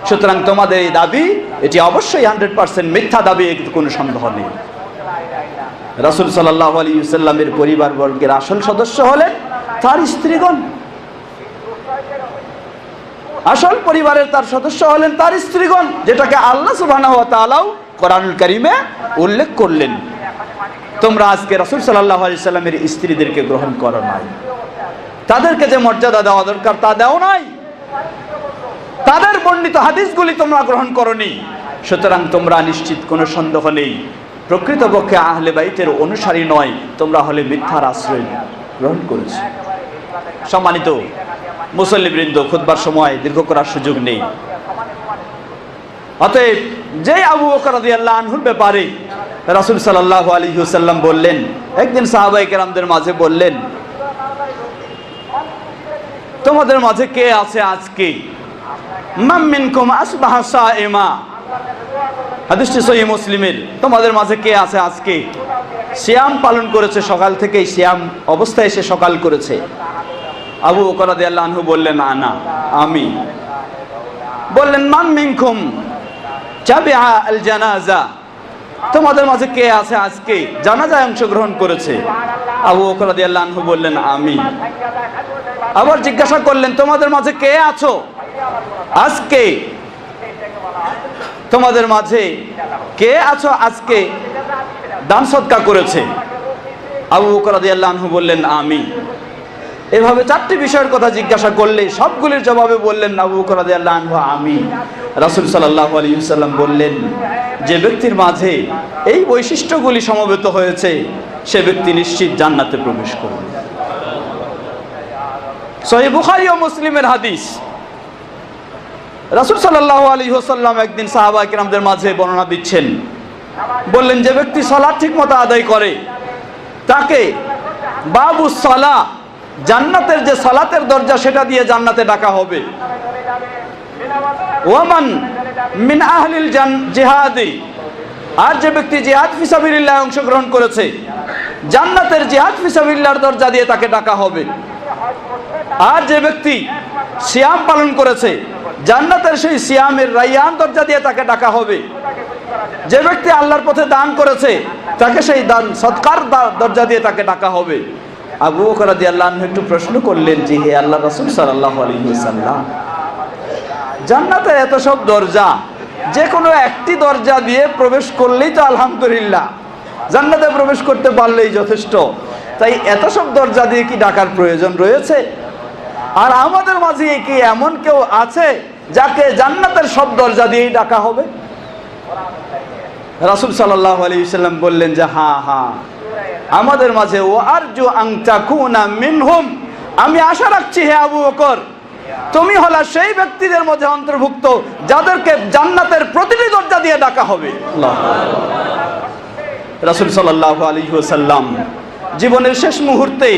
সুতরাং তোমাদের এই দাবি এটি অবশ্যই 100% মিথ্যা দাবি, এতে কোনো সন্দেহ নেই। রাসূল সাল্লাল্লাহু আলাইহি ওয়াসাল্লামের পরিবারবর্গের আসল সদস্য হলেন তার স্ত্রীগণ। আসল পরিবারের তার সদস্য হলেন তার স্ত্রীগণ, যেটাকে আল্লাহ সুবহানাহু ওয়া তাআলা কোরআনুল কারীমে উল্লেখ করলেন। তোমরা আজকে রাসূল সাল্লাল্লাহু আলাইহি ওয়াসাল্লামের স্ত্রীদেরকে গ্রহণ করো নাই, তাদেরকে যে মর্যাদা দেওয়া দরকার তা দাও নাই, তাদের বর্ণিত হাদিসগুলি তোমরা গ্রহণ করনি। সুতরাং তোমরা নিশ্চিত কোনো সন্দেহ নেই প্রকৃতপক্ষে আহলে বাইতের অনুসারী নয়, তোমরা হলে মিথ্যার আশ্রয় গ্রহণ করেছো। সম্মানিত মুসল্লিবৃন্দ, খুতবার সময় দীর্ঘ করার সুযোগ নেই। অতএব যে আবু বকর রাদিয়াল্লাহু আনহুর ব্যাপারে রাসূল সাল্লাল্লাহু আলাইহি ওয়াসাল্লাম বললেন, একদিন সাহাবায়ে কেরামদের মাঝে বললেন, তোমাদের মাঝে কে আছে আজকে মান মিনকুম আসবাহা সাইমা, হাদিসটি সহিহ মুসলিমের, তোমাদের মাঝে কে আছে আজকে সিয়াম পালন করেছে, সকাল থেকেই সিয়াম অবস্থায় এসে সকাল করেছে। আবু বকর রাদিয়াল্লাহু আনহু বললেন, আনা, আমি। বললেন, মান মিনকুম তাবিআ আল জানাজা, তোমাদের মাঝে কে আছে আজকে জানাজায় অংশগ্রহণ করেছে? আবু বকর রাদিয়াল্লাহু আনহু বললেন, আমি। আবার জিজ্ঞাসা করলেন, তোমাদের মাঝে কে আছো আজকে, তোমাদের মাঝে কে আছো আজকে দান সদকা করেছে? আবু বকর রাদিয়াল্লাহু আনহু বললেন, আমি। এভাবে চারটি বিষয়ের কথা জিজ্ঞাসা করলে সবগুলির জবাবে বললেন আবু বকর রাদিয়াল্লাহু আনহু, আমি। রাসূল সাল্লাল্লাহু আলাইহি ওয়াসাল্লাম বললেন, যে ব্যক্তির মাঝে এই বৈশিষ্ট্যগুলি সমবেত হয়েছে সে ব্যক্তি নিশ্চিত জান্নাতে প্রবেশ করবে। সহিহ বুখারী ও মুসলিমের হাদিস। রাসূল সাল্লাল্লাহু আলাইহি ওয়াসাল্লাম একদিন সাহাবায়ে কেরামদের মাঝে বর্ণনা দিচ্ছেন, বললেন, যে ব্যক্তি সালাত ঠিকমতো আদায় করে তাকে বাবু সালাহ, জান্নাতের যে সালাতের দরজা সেটা দিয়ে জান্নাতে ডাকা হবে। ওয়ামান মিন আহলিল জিহাদি, আর যে ব্যক্তি জিহাদ ফি সাবিলিল্লাহ অংশগ্রহণ করেছে জান্নাতের জিহাদ ফি সাবিলিল্লাহর দরজা দিয়ে তাকে ডাকা হবে। আর যে ব্যক্তি সিয়াম পালন করেছে জান্নাতের সেই সিয়ামের রায়্যান দরজা দিয়ে তাকে ডাকা হবে। যে ব্যক্তি আল্লাহর পথে দান করেছে তাকে সেই দান সদকার দরজা দিয়ে তাকে ডাকা হবে। আবু বকর রাদিয়াল্লাহু আনহু একটু প্রশ্ন করলেন, যে হে আল্লাহর রাসূল সাল্লাল্লাহু আলাইহি ওয়াসাল্লাম, জান্নাতের এত সব দরজা, যে কোনো একটি দরজা দিয়ে প্রবেশ করলেই তো আলহামদুলিল্লাহ, জান্নাতে প্রবেশ করতে পারলেই যথেষ্ট, তাই এত সব দরজা দিয়ে কি ডাকার প্রয়োজন রয়েছে? আর আমাদের মাঝে কি এমন কেউ আছে যাকে জান্নাতের সব দরজা দিয়েই ডাকা হবে? রাসূল সাল্লাল্লাহু আলাইহি ওয়াসাল্লাম বললেন যে হ্যাঁ হ্যাঁ, আমাদের মাঝে ও আরজু আন তাকুনা মিনহুম, আমি আশা রাখছি হে আবু বকর তুমি হলা সেই ব্যক্তিদের মধ্যে অন্তর্ভুক্ত যাদেরকে জান্নাতের প্রতিটি দরজা দিয়ে ডাকা হবে। রাসূল সাল্লাল্লাহু আলাইহি ওয়াসাল্লাম জীবনের শেষ মুহূর্তে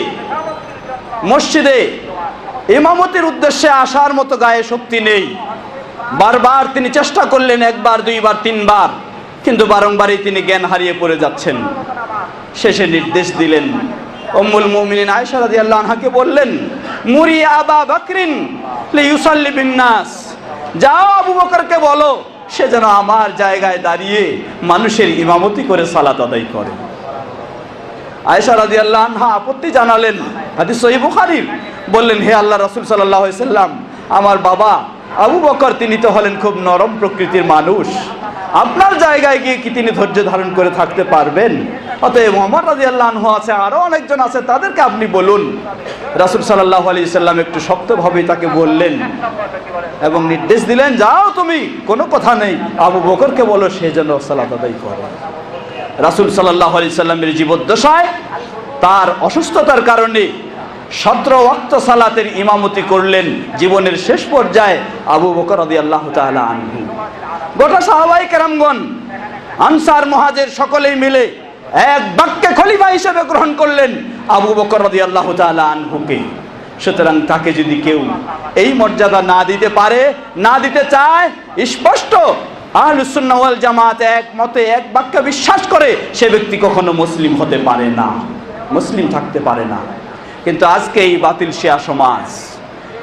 মসজিদে ইমামতির উদ্দেশ্যে আসার মতো গায়ে শক্তি নেই। বারবার তিনি চেষ্টা করলেন, একবার, দুইবার, তিনবার, কিন্তু বারংবারই তিনি জ্ঞান হারিয়ে পড়ে যাচ্ছেন। শেষে নির্দেশ দিলেন, উম্মুল মুমিনিন আয়েশা রাদিয়াল্লাহু আনহাকে বললেন, মুরি আবা বকরিন লিইউসাল্লি বিন নাস, যাও আবু বকরকে বলো সে যেন আমার জায়গায় দাঁড়িয়ে মানুষের ইমামতি করে সালাত আদায় করে। আয়েশা রাদিয়াল্লাহু আনহা আপত্তি জানালেন, হাদিস সহিহ বুখারী, বললেন, হে আল্লাহর রাসূল সাল্লাল্লাহু আলাইহি সাল্লাম, আমার বাবা আবু বকর তিনি তো হলেন খুব নরম প্রকৃতির মানুষ, আপনার জায়গায় গিয়ে কি তিনি ধৈর্য ধারণ করে থাকতে পারবেন? অতএব ওমর রাদিয়াল্লাহু আনহু আছে, আরো অনেকজন আছে, তাদেরকে আপনি বলুন। রাসূল সাল্লাল্লাহু আলাইহি সাল্লাম একটু শক্তভাবে তাকে বললেন এবং নির্দেশ দিলেন, যাও তুমি, কোনো কথা নেই, আবু বকরকে বলো সে যেন সালাত আদায় করে। রাসূল সাল্লাল্লাহু আলাইহি সাল্লামের জীবদ্দশায় তার অসুস্থতার কারণে 17 ওয়াক্ত সালাতের ইমামতি করলেন জীবনের শেষ পর্যায়ে আবু বকর রাদিয়াল্লাহু তাআলা আনহু। গোটা সাহাবায়ে কেরামগণ, আনসার মুহাজির সকলেই মিলে এক বাক্যে খলিফা হিসেবে গ্রহণ করলেন আবু বকর রাদিয়াল্লাহু তাআলা আনহুকে। সুতরাং তাকে যদি কেউ এই মর্যাদা না দিতে পারে, না দিতে চায়, স্পষ্ট আহলুস সুন্নাহ ওয়াল জামাত এক মতে এক বাক্যে বিশ্বাস করে, সে ব্যক্তি কখনো মুসলিম হতে পারে না, মুসলিম থাকতে পারে না। কিন্তু আজকে এই বাতিল শিয়া সমাজ,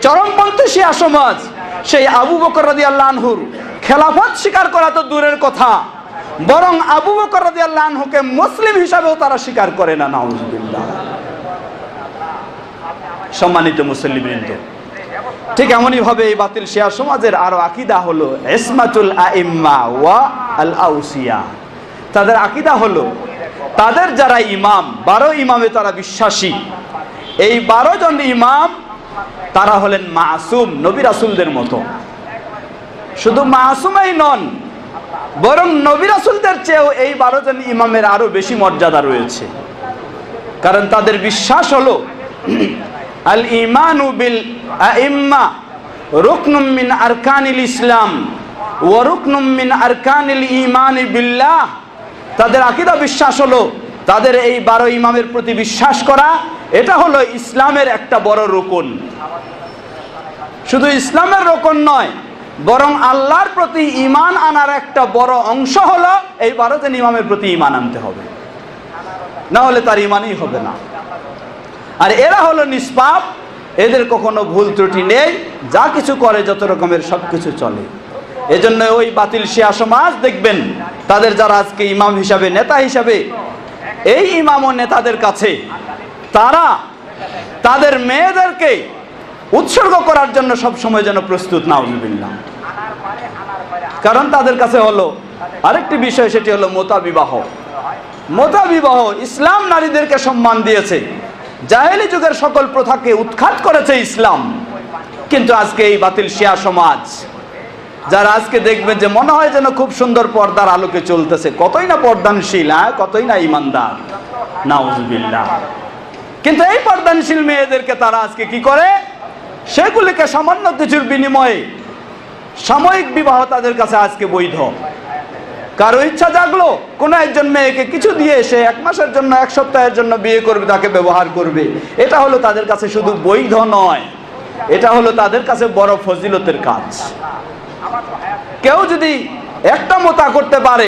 চরমপন্থী শিয়া সমাজ, সেই আবু বকর রাদিয়াল্লাহু আনহুর খেলাফত স্বীকার করা তো দূরের কথা, বরং আবু বকর রাদিয়াল্লাহু আনহুকে মুসলিম হিসাবেও তারা স্বীকার করে না। নাউজুবিল্লাহ। সম্মানিত মুসলিমবৃন্দ, ঠিক এমনই ভাবে এই বাতিল শিয়া সমাজের আরো আকীদা হলো ইসমাতুল আইম্মা ওয়া আল আউসিয়া। তাদের আকীদা হলো তাদের যারা ইমাম, 12 ইমামে তারা বিশ্বাসী, এই 12 জন ইমাম তারা হলেন মাসুম, নবী রাসূলদের মতো। শুধু মাসুমই নন, বরং নবী রাসূলদের চেয়েও এই 12 জন ইমামের আরো বেশি মর্যাদা রয়েছে। কারণ তাদের বিশ্বাস হলো আল ঈমানু বিল আইম্মা রুকনুম মিন আরকানিল ইসলাম ওয়া রুকনুম মিন আরকানিল ঈমান বিল্লাহ। তাদের আকীদা বিশ্বাস হলো তাদের এই 12 ইমামের প্রতি বিশ্বাস করা, এটা হলো ইসলামের একটা বড় রুকন। শুধু ইসলামের রুকন নয়, বরং আল্লাহর প্রতি ঈমান আনার একটা বড় অংশ হলো এই 12 জন ইমামের প্রতি ঈমান আনতে হবে, না হলে তার ঈমানই হবে না। আর এরা হলো নিষ্পাপ, এদের কখনো ভুল ত্রুটি নেই, যা কিছু করে যত রকমের সবকিছু চলে। এজন্য ওই বাতিল শিয়া সমাজ দেখবেন, তাদের যারা আজকে ইমাম হিসাবে, নেতা হিসাবে, এই ইমাম ও নেতাদের কাছে তারা তাদের মেয়েদেরকে উৎসর্গ করার জন্য সব সময় যেন প্রস্তুত। নাউজুবিল্লাহ। কারণ তাদের কাছে হলো আরেকটি বিষয়, সেটি হলো মোতাবিবাহ। মোতাবিবাহ, ইসলাম নারীদেরকে সম্মান দিয়েছে, জাহেলি যুগের সকল প্রথাকে উৎখাত করেছে ইসলাম। কিন্তু আজকে এই বাতিল শিয়া সমাজ, যারা আজকে দেখবেন যে মনে হয় যেন খুব সুন্দর পর্দার আলোকে চলতেছে, কতই না পর্দানশীল, কতই না ইমানদার, নাউজুবিল্লাহ। কিন্তু এই পর্দানশীল মেয়েদেরকে তারা আজকে কি করে, সেগুলিকে সামান্য কিছুর বিনিময়ে সাময়িক বিবাহ তাদের কাছে আজকে বৈধ। কারো ইচ্ছা জাগলো, কোনো একজন মেয়েকে কিছু দিয়ে সে 1 মাসের জন্য, 1 সপ্তাহের জন্য বিয়ে করবে, তাকে ব্যবহার করবে, এটা হলো তাদের কাছে শুধু বৈধ নয়, এটা হলো তাদের কাছে বড় ফজিলতের কাজ। কেউ যদি একটা মোতা করতে পারে,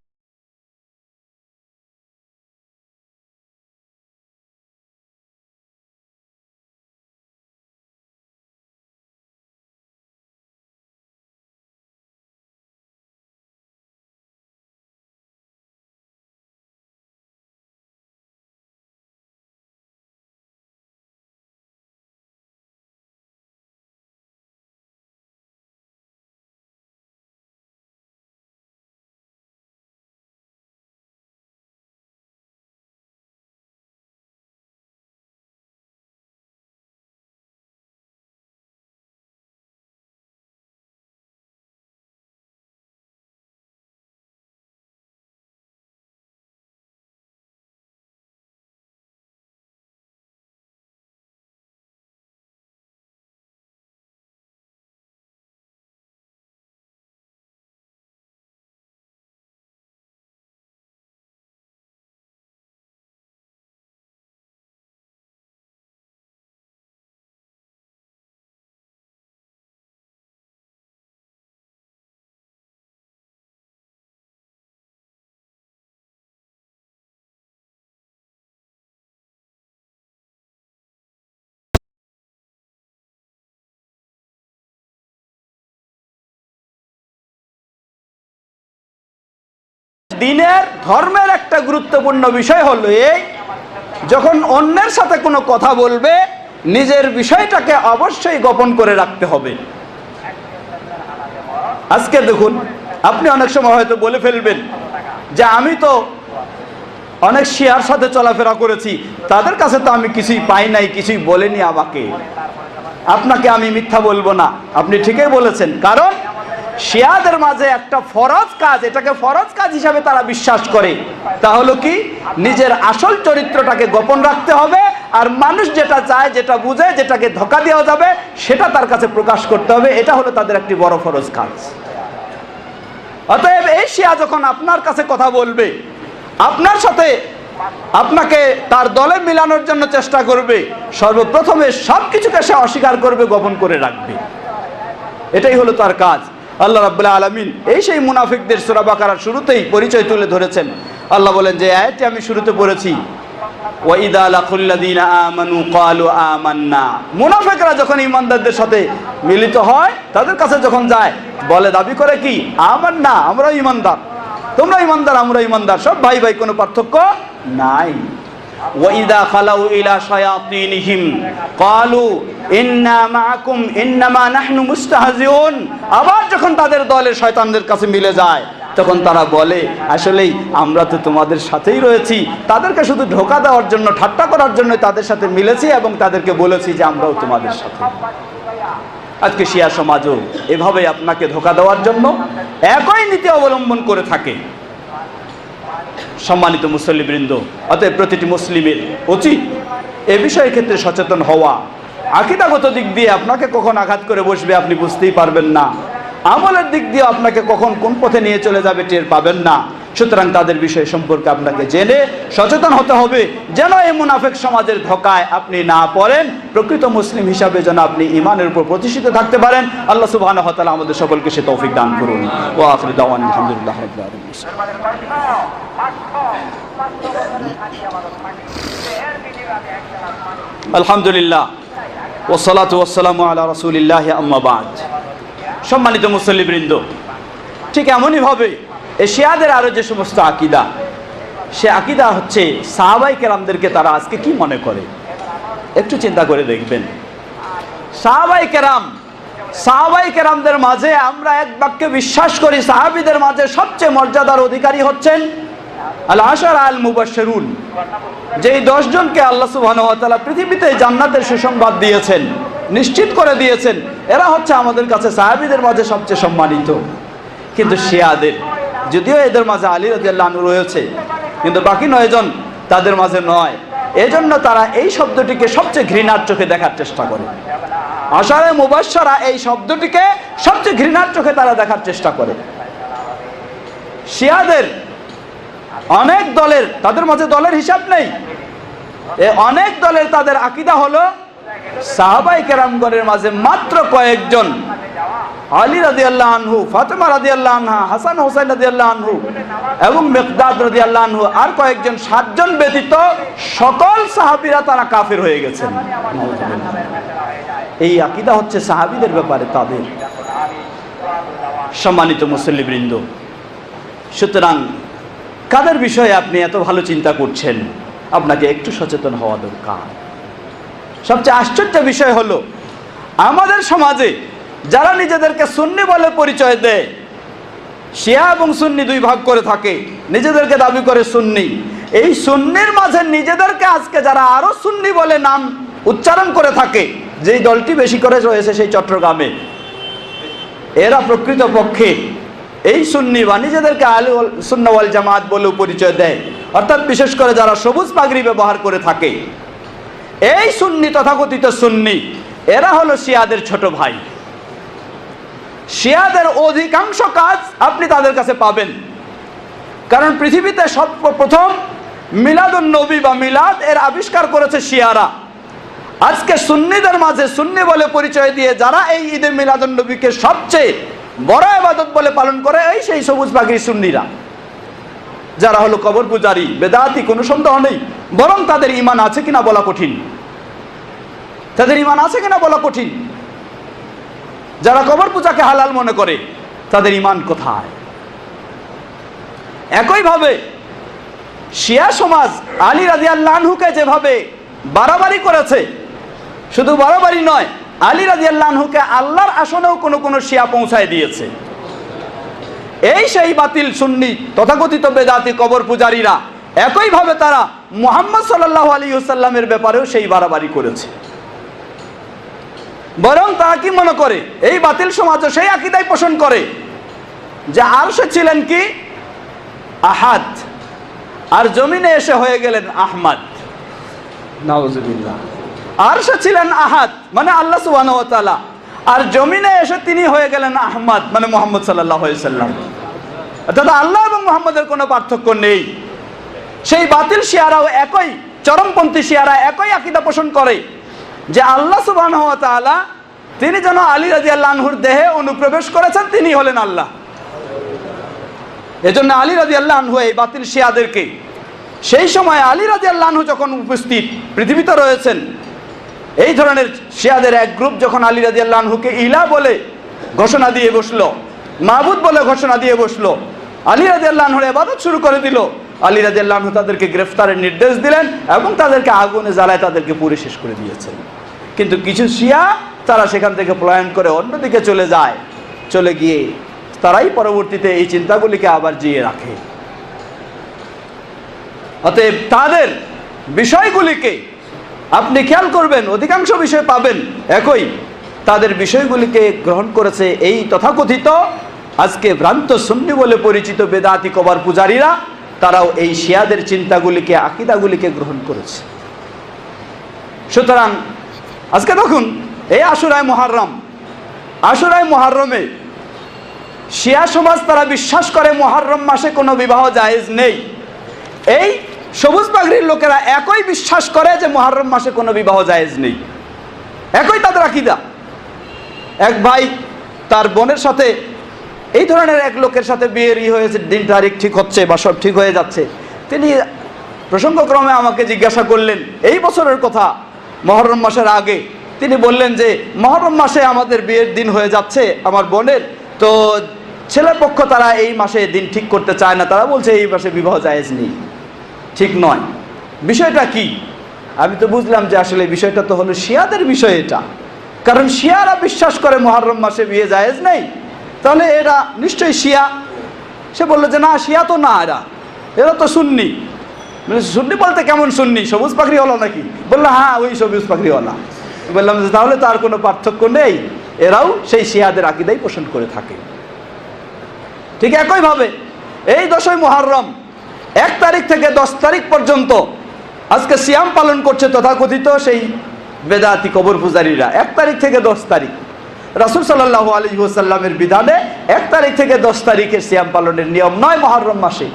দ্বীনের ধর্মের একটা গুরুত্বপূর্ণ বিষয় হলো এই, যখন অন্যের সাথে কোনো কথা বলবে নিজের বিষয়টাকে অবশ্যই গোপন করে রাখতে হবে। আজকে দেখুন, আপনি অনেক সময় হয়তো বলে ফেলবেন যে আমি তো অনেক শিয়ার সাথে চলাফেরা করেছি, তাদের কাছে তো আমি কিছুই পাই নাই, কিছুই বলেনি আমাকে। আপনাকে আমি মিথ্যা বলবো না, আপনি ঠিকই বলেছেন। কারণ শিয়াদের মাঝে একটা ফরজ কাজ, এটাকে ফরজ কাজ হিসাবে তারা বিশ্বাস করে, তা হলো কি নিজের আসল চরিত্রটাকে গোপন রাখতে হবে, আর মানুষ যেটা চায়, যেটা বুঝে, যেটাকে ধোঁকা দেওয়া যাবে সেটা তার কাছে প্রকাশ করতে হবে। এটা হলো তাদের একটি বড় ফরজ কাজ। অতএব এই শিয়া যখন আপনার কাছে কথা বলবে, আপনার সাথে আপনাকে তার দলে মিলানোর জন্য চেষ্টা করবে, সর্বপ্রথমে সবকিছুকে সে অস্বীকার করবে, গোপন করে রাখবে। এটাই হলো তার কাজ। আল্লাহ রাব্বুল আলামিন এই সেই মুনাফিকদের সূরা বাকারার শুরুতেই পরিচয় তুলে ধরেছেন। আল্লাহ বলেন যে আয়াতটি আমি শুরুতে পড়েছি, ওয়া ইযা লাকুল্লাযীনা আমানু ক্বালু আমান্না। মুনাফিকরা যখন ঈমানদারদের সাথে মিলিত হয়, তাদের কাছে যখন যায়, বলে, দাবি করে কি, আমান্না, আমরা ঈমানদার, তোমরা ঈমানদার, আমরা ঈমানদার, সব ভাই ভাই, কোনো পার্থক্য নাই। ওয়া ইযা খালাউ ইলা শায়াতিনহিম ক্বালু ইন্না মাআকুম ইন্নামা নাহনু মুস্তাহজিউন। আবার যখন তাদের দলের শয়তানদের কাছে মিলে যায়, তখন তারা বলে, আসলেই আমরা তো তোমাদের সাথেই রয়েছি। তাদেরকে শুধু ধোঁকা দেওয়ার জন্য, ঠাট্টা করার জন্য তাদের সাথে মিলেছি এবং তাদেরকে বলেছি যে আমরাও তোমাদের সাথে। আজকে শিয়া সমাজও এভাবে আপনাকে ধোঁকা দেওয়ার জন্য একই নীতি অবলম্বন করে থাকে। সম্মানিত মুসল্লিবৃন্দ, অতএব প্রতিটি মুসলিমের উচিত এ বিষয়ের ক্ষেত্রে সচেতন হওয়া। আকীদাগত দিক দিয়ে আপনাকে কখন আঘাত করে বসবে আপনি বুঝতেই পারবেন না, আমলের দিক দিয়ে আপনাকে কখন কোন পথে নিয়ে চলে যাবে টের পাবেন না। সুতরাং তাদের বিষয় সম্পর্কে আপনাকে জেনে সচেতন হতে হবে, যেন এই মুনাফিক সমাজের ধোঁকায় আপনি না পড়েন, প্রকৃত মুসলিম হিসাবে যেন আপনি ঈমানের উপর প্রতিষ্ঠিত থাকতে পারেন। আল্লাহ সুবহানাহু ওয়া তাআলা আমাদের সকলকে সে তৌফিক দান করুন। ওয়া আখিরু দাওয়ানা আলহামদুলিল্লাহি রাব্বিল আলামিন। আলহামদুলিল্লাহ ওয়াসসালাতু ওয়াসসালামু আলা রাসূলিল্লাহি আম্মা বাদ। সম্মানিত মুসল্লিবৃন্দ, ঠিক এমনই ভাবে এই শিয়াদের আরো যে সমস্ত আকীদা, সে আকীদা হচ্ছে সাহাবায়ে কেরামদেরকে তারা আজকে কি মনে করে একটু চিন্তা করে দেখবেন। সাহাবায়ে কেরামদের মাঝে আমরা এক বাক্যে বিশ্বাস করি, সাহাবীদের মাঝে সবচেয়ে মর্যাদার অধিকারী হচ্ছেন আল আশারা আল মুবাশশিরুন, যেই 10 জনকে আল্লাহ সুবহানাহু ওয়া তাআলা পৃথিবীতে জান্নাতের সুসংবাদ দিয়েছেন, নিশ্চিত করে দিয়েছেন, এরা হচ্ছে আমাদের কাছে সাহাবীদের মাঝে সবচেয়ে সম্মানিত। কিন্তু শিয়াদের, যদিও এদের মাঝে আলী রাদিয়াল্লাহু আনহু রয়েছে, কিন্তু বাকি 9 জন তাদের মাঝে নয়। এজন্য তারা এই শব্দটিকে সবচেয়ে ঘৃণার চোখে দেখার চেষ্টা করে। আশারে মুবাশশারা এই শব্দটিকে সবচেয়ে ঘৃণার চোখে তারা দেখার চেষ্টা করে। শিয়াদের অনেক দলের, তাদের মাঝে দলের হিসাব নেই, অনেক দলের তাদের আকীদা হলো সাহাবায়ে কেরামগণের মাঝে মাত্র কয়েকজন, আলী রাদিয়াল্লাহু আনহু, ফাতেমা রাদিয়াল্লাহু আনহা, হাসান হোসেন রাদিয়াল্লাহু আনহু এবং মিকদাদ রাদিয়াল্লাহু আনহু, আর কয়েকজন 7 জন ব্যতীত সকল সাহাবীরা তারা কাফের হয়ে গেছেন। এই আকীদা হচ্ছে সাহাবীদের ব্যাপারে তাদের। সম্মানিত মুসল্লিবৃন্দ, সুতরাং কাদের বিষয়ে আপনি এত ভালো চিন্তা করছেন, আপনাকে একটু সচেতন হওয়া দরকার। সবচেয়ে আশ্চর্য বিষয় হলো আমাদের সমাজে যারা নিজেদেরকে সুন্নি বলে পরিচয় দেয়, শিয়া এবং সুন্নি 2 ভাগ করে থাকে, নিজেদেরকে দাবি করে সুন্নি। এই সুন্নির মাঝে নিজেদেরকে আজকে যারা আরো সুন্নি বলে নাম উচ্চারণ করে থাকে, যেই দলটি বেশি করে রয়েছে সেই চট্টগ্রামে, এরা প্রকৃতপক্ষে এই সুন্নি বা নিজেদেরকে আহলে সুন্নাহ ওয়াল জামাত বলেও পরিচয় দেয়, অর্থাৎ বিশেষ করে যারা সবুজ পাগড়ি ব্যবহার করে থাকে, এই সুন্নি, তথাকথিত সুন্নি, এরা হলো শিয়াদের ছোট ভাই। শিয়াদের অধিকাংশ কাজ আপনি তাদের কাছে পাবেন, কারণ পৃথিবীতে সর্বপ্রথম মিলাদুন নবী বা মিলাদ এর আবিষ্কার করেছে শিয়ারা। আজকে সুন্নিদের মাঝে সুন্নি বলে পরিচয় দিয়ে যারা এই ঈদে মিলাদুন নবীকে সবচেয়ে বড় ইবাদত বলে পালন করে, এই সেই সবুজ পাগড়ি সুন্নিরা, যারা হলো কবর পূজারী, বেদাতি, কোনো সন্দেহ নেই। বরং তাদের ঈমান আছে কিনা বলা কঠিন, তাদের ঈমান আছে কিনা বলা কঠিন। যারা কবর পূজাকে হালাল মনে করে, তাদের ঈমান কোথায়? একইভাবে শিয়া সমাজ আলী রাদিয়াল্লাহু আনহুকে যেভাবে বাড়াবাড়ি করেছে, শুধু বাড়াবাড়ি নয়, আলী রাদিয়াল্লাহু আনহুকে আল্লাহর আসনেও কোনো কোনো শিয়া পৌঁছায় দিয়েছে। এই সেই বাতিল সুন্নি তথাকথিত বেদাতি কবর পূজারীরা একইভাবে তারা মুহাম্মদ সাল্লাল্লাহু আলাইহি ওয়াসাল্লামের ব্যাপারেও সেই বাড়াবাড়ি করেছে। বরং তারা কি মনে করে, এই বাতিল সমাজও সেই আকীদাই পোষণ করে যে আরশে ছিলেন কি আহাদ, আর জমিনে এসে হয়ে গেলেন আহমদ। নাউজুবিল্লাহ। আরশে ছিলেন আহাদ মানে আল্লাহ সুবহানাহু ওয়া তাআলা, আর জমিনে এসে তিনি হয়ে গেলেন আহমদ মানে মুহাম্মদ সাল্লাল্লাহু আলাইহি ওয়াসাল্লাম। অর্থাৎ আল্লাহ এবং মুহাম্মদের কোনো পার্থক্য নেই। সেই বাতিল শিয়ারাও একই, চরমপন্থী শিয়ারা একই আকীদা পোষণ করে যে আল্লাহ সুবহানাহু ওয়া তাআলা তিনি যেন আলী রাদিয়াল্লাহু আনহুর দেহে অনুপ্রবেশ করেছেন, তিনি হলেন আল্লাহ। এজন্য আলী রাদিয়াল্লাহু আনহু এই বাতিল শিয়াদেরকে, সেই সময় আলী রাদিয়াল্লাহু আনহু যখন উপস্থিত পৃথিবীতে রয়েছেন, এই ধরনের শিয়াদের এক গ্রুপ যখন আলী রাদিয়াল্লাহু আনহুকে ইলাহ বলে ঘোষণা দিয়ে বসলো, মাবুদ বলে ঘোষণা দিয়ে বসলো, আলী রাদিয়াল্লাহু আনহুর ইবাদত শুরু করে দিল, আলী রাদিয়াল্লাহু আনহু তাদেরকে গ্রেফতারের নির্দেশ দিলেন এবং তাদেরকে আগুনে জ্বালায় তাদেরকে পুড়ে শেষ করে দিয়েছেন। কিন্তু কিছু শিয়া তারা সেখান থেকে পলায়ন করে অন্যদিকে চলে যায়, চলে গিয়ে তারাই পরবর্তীতে এই চিন্তাগুলিকে আবার জিয়ে রাখে। অতএব তাদের বিষয়গুলিকে আপনি খেয়াল করবেন, অধিকাংশ বিষয় পাবেন একই, তাদের বিষয়গুলিকে গ্রহণ করেছে এই তথাকথিত আজকে ভ্রান্ত সুন্নি বলে পরিচিত বেদাতি কবর পূজারীরা। তারাও এই শিয়াদের চিন্তাগুলিকে, আকীদাগুলিকে গ্রহণ করেছে। সুতরাং আজকে দেখুন, এই আশুরায় মুহররম, আশুরায় মুহররমে শিয়া সমাজ তারা বিশ্বাস করে মুহররম মাসে কোনো বিবাহ জায়েজ নেই। এই সবুজ পাগড়ির লোকেরা একই বিশ্বাস করে যে মুহররম মাসে কোনো বিবাহ জায়েজ নেই, একই তাদের আকীদা। এক ভাই তার বোনের সাথে এই ধরনের এক লোকের সাথে বিয়ের হয়েছে, দিন তারিখ ঠিক হচ্ছে বা সব ঠিক হয়ে যাচ্ছে, তিনি প্রসঙ্গক্রমে আমাকে জিজ্ঞাসা করলেন এই বছরের কথা, মুহররম মাসের আগে। তিনি বললেন যে মুহররম মাসে আমাদের বিয়ের দিন হয়ে যাচ্ছে আমার বোনের, তো ছেলের পক্ষ তারা এই মাসে দিন ঠিক করতে চায় না, তারা বলছে এই মাসে বিবাহ জায়েজ নেই, ঠিক নয়। বিষয়টা কি? আমি তো বুঝলাম যে আসলে বিষয়টা তো হলো শিয়াদের বিষয় এটা, কারণ শিয়ারা বিশ্বাস করে মুহররম মাসে বিয়ে জায়েজ নেই, তাহলে এরা নিশ্চয়ই শিয়া। সে বললো যে না, শিয়া তো না, এরা তো সুন্নি। মানে সুন্নি বলতে কেমন সুন্নি, সবুজ পাখরিওয়ালা নাকি? বললো হ্যাঁ, ওই সবুজ পাখরিওয়ালা। বললাম যে তাহলে তার কোনো পার্থক্য নেই, এরাও সেই শিয়াদের আকীদাই পোষণ করে থাকে। ঠিক একইভাবে এই 10ই মুহররম 1 তারিখ থেকে 10 তারিখ পর্যন্ত আজকে সিয়াম পালন করছে তথাকথিত সেই বেদাতি কবর পূজারীরা। 1 তারিখ থেকে 10 তারিখ রাসূল সাল্লাল্লাহু আলাইহি ওয়াসাল্লামের বিধানে 1 তারিখ থেকে 10 তারিখের সিয়াম পালনের নিয়ম নয় মুহররম মাসে।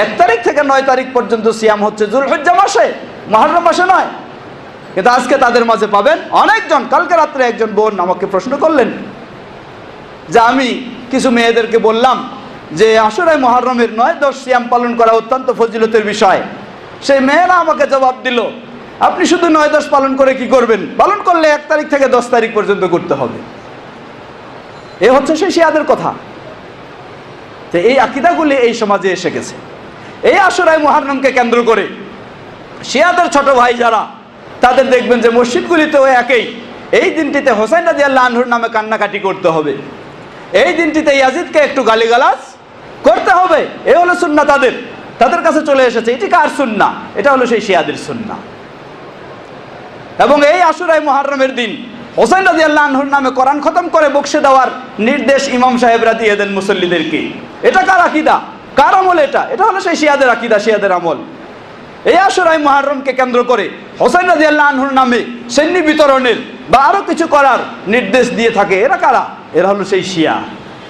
1 তারিখ থেকে 9 তারিখ পর্যন্ত সিয়াম হচ্ছে যুলহিজ্জা মাসে, মুহররম মাসে নয়। কিন্তু আজকে তাদের মাঝে পাবেন অনেকজন। কালকে রাত্রে একজন বোন আমাকে প্রশ্ন করলেন যে আমি কিছু মেয়েদেরকে বললাম যে আশুরায় মুহররমের 9-10 সিয়াম পালন করা অত্যন্ত ফজিলতের বিষয়। সেই মেয়েরা আমাকে জবাব দিল, আপনি শুধু 9-10 পালন করে কি করবেন? পালন করলে 1 তারিখ থেকে 10 তারিখ পর্যন্ত করতে হবে। এ হচ্ছে সেই শিয়াদের কথা। তো এই আকীদাগুলি এই সমাজে এসে গেছে। এই আশুরায় মুহররমকে কেন্দ্র করে শিয়াদের ছোট ভাই যারা, তাদের দেখবেন যে মসজিদগুলিতেও একই, এই দিনটিতে হোসেন রাদিয়াল্লাহু আনহুর নামে কান্নাকাটি করতে হবে, এই দিনটিতে ইয়াজিদকে একটু গালিগালাজ করতে হবে। এ হলো সুন্নাহ তাদের কাছে চলে এসেছে। এটি কার সুন্নাহ? এটা হলো সেই শিয়াদের সুন্নাহ। এবং এই আশুরায় মুহররমের দিন হোসেন রাদিয়াল্লাহু আনহুর নামে কোরআন খতম করে বকশে দেওয়ার নির্দেশ ইমাম সাহেবরা দিয়ে দেন মুসল্লিদেরকে। এটা কার আকীদা, কার আমল? এটা হলো সেই শিয়াদের আকীদা, শিয়াদের আমল। এই আশুরায় মুহররমকে কেন্দ্র করে হোসেন রাদিয়াল্লাহু আনহুর নামে সেন্নি বিতরণের বা আরো কিছু করার নির্দেশ দিয়ে থাকে। এরা কারা? এরা হলো সেই শিয়া।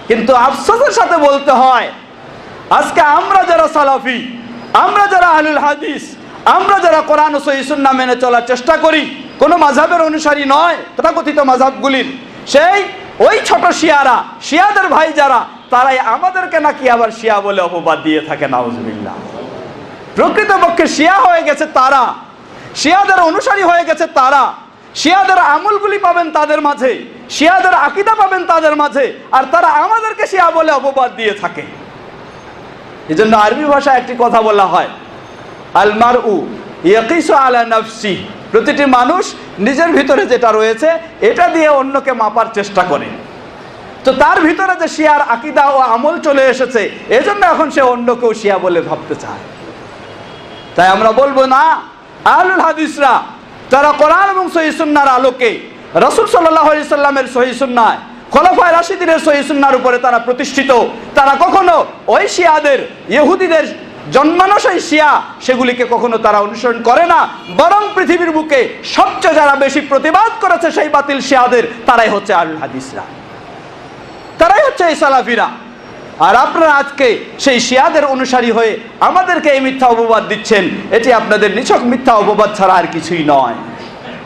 কিন্তু আফসোসের সাথে বলতে হয়, আজকে আমরা যারা সালাফি, আমরা যারা আহলুল হাদিস, আমরা যারা কোরআন ও সহিহ সুন্নাহ মেনে চলার চেষ্টা করি, কোনো মাযহাবের অনুসারী নয় তথাকথিত মাযহাবগুলির, সেই ওই ছোট শিয়ারা, শিয়াদের ভাই যারা, তারাই আমাদেরকে নাকি আবার শিয়া বলে অপবাদ দিয়ে থাকে। নাউজুবিল্লাহ। প্রকৃতপক্ষে শিয়া হয়ে গেছে তারা, শিয়াদের অনুসারী হয়ে গেছে তারা। শিয়াদের আমলগুলি পাবেন তাদের মাঝে, শিয়াদের আকীদা পাবেন তাদের মাঝে, আর তারা আমাদেরকে শিয়া বলে অপবাদ দিয়ে থাকে। এজন্য আরবি ভাষায় একটি কথা বলা হয়, আল মারউ ইয়াকিসু আলা নাফসি, প্রতিটি মানুষ নিজের ভিতরে যেটা রয়েছে এটা দিয়ে অন্যকে মাপার চেষ্টা করে। তো তার ভিতরে যে শিয়ার আকীদা ও আমল চলে এসেছে, এজন্য এখন সে অন্যকেও শিয়া বলে ভাবতে চায়। তাই আমরা বলবো না, আহলুল হাদিসরা তারা কোরআন এবং সহিহ সুন্নাহর আলোকে রাসূল সাল্লাল্লাহু আলাইহি সাল্লামের সহিহ সুন্নাহ, খোলাফায়ে রাশিদিনের সহিহ সুন্নাহর উপরে তারা প্রতিষ্ঠিত। তারা কখনো ওই শিয়াদের, ইহুদিদের জন্মানো সেই শিয়া, সেগুলিকে কখনো তারা অনুসরণ করে না, বরং পৃথিবীর বুকে সবচেয়ে যারা বেশি প্রতিবাদ করেছে সেই বাতিল শিয়াদের, তারাই হচ্ছে আহলুল হাদিসরা, তারাই হচ্ছে এই সালাফিরা। আর আপনারা আজকে সেই শিয়াদের অনুসারী হয়ে আমাদেরকে এই মিথ্যা অপবাদ দিচ্ছেন, এটি আপনাদের নিছক মিথ্যা অপবাদ ছাড়া আর কিছুই নয়।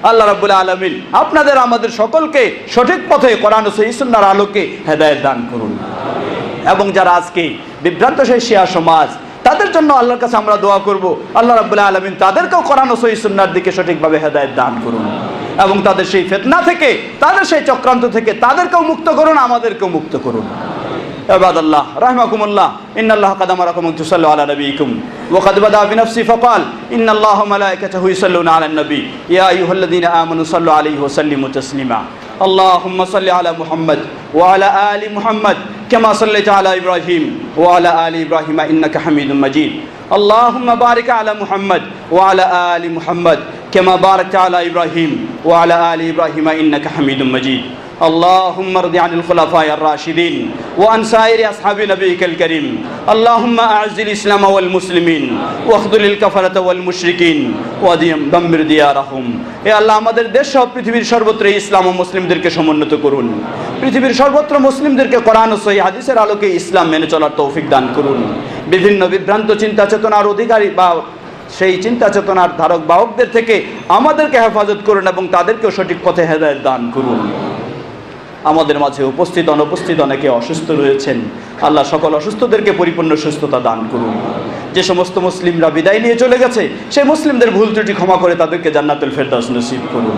আল্লাহ রাব্বুল আলামিন আপনাদের আমাদের সকলকে সঠিক পথে কোরআন ও সহিহ সুন্নাহর আলোকে হেদায়েত দান করুন। এবং যারা আজকে বিভ্রান্ত সেই শিয়া সমাজ, তাদের জন্য আল্লাহর কাছে আমরা দোয়া করব, আল্লাহ রাব্বুল আলামিন তাদেরকেও কোরআন ও সহিহ সুন্নাহর দিকে সঠিকভাবে হেদায়েত দান করুন এবং তাদের সেই ফিতনা থেকে, তাদের সেই চক্রান্ত থেকে তাদেরকেও মুক্ত করুন, আমাদেরকেও মুক্ত করুন। ইবাদাল্লাহ রাহমাকুমুল্লাহ, ইন্নাল্লাহ قد أمركم أن تصلوا على نبيكم وقد بدأ بنفسه فقال إن الله وملائكته يصلون على النبي يا أيها الذين آمنوا صلوا عليه وسلموا تسليما اللهم صل على محمد وعلى آل محمد كما صليت على إبراهيم وعلى آل إبراهيم إنك حميد مجيد اللهم بارك على محمد وعلى آل محمد كما باركت على إبراهيم وعلى آل إبراهيم إنك حميد مجيد اللهم ارض عن الخلفاء الراشدين وعن سائر أصحاب نبيك الكريم اللهم أعز الإسلام والمسلمين واخذل الكفرة والمشركين ودمر ديارهم এ আল্লাহ আমাদের দেশ সহ পৃথিবীর সর্বত্র ইসলাম ও মুসলিমদেরকে সমুন্নত করুন। পৃথিবীর সর্বত্র মুসলিমদেরকে কোরআন ও সহিহ হাদিসের আলোকে ইসলাম মেনে চলার তৌফিক দান করুন। বিভিন্ন বিভ্রান্ত চিন্তা চেতনার অধিকারী বা সেই চিন্তা চেতনার ধারক বাহকদের থেকে আমাদেরকে হেফাজত করুন এবং তাদেরকেও সঠিক পথে হেদায়েত দান করুন। আমাদের মাঝে উপস্থিত অনুপস্থিত অনেকে অসুস্থ রয়েছেন, আল্লাহ সকল অসুস্থদেরকে পরিপূর্ণ সুস্থতা দান করুন। যে সমস্ত মুসলিমরা বিদায় নিয়ে চলে গেছে, সেই মুসলিমদের ভুল ত্রুটি ক্ষমা করে তাদেরকে জান্নাতুল ফেরদাউস নসিব করুন।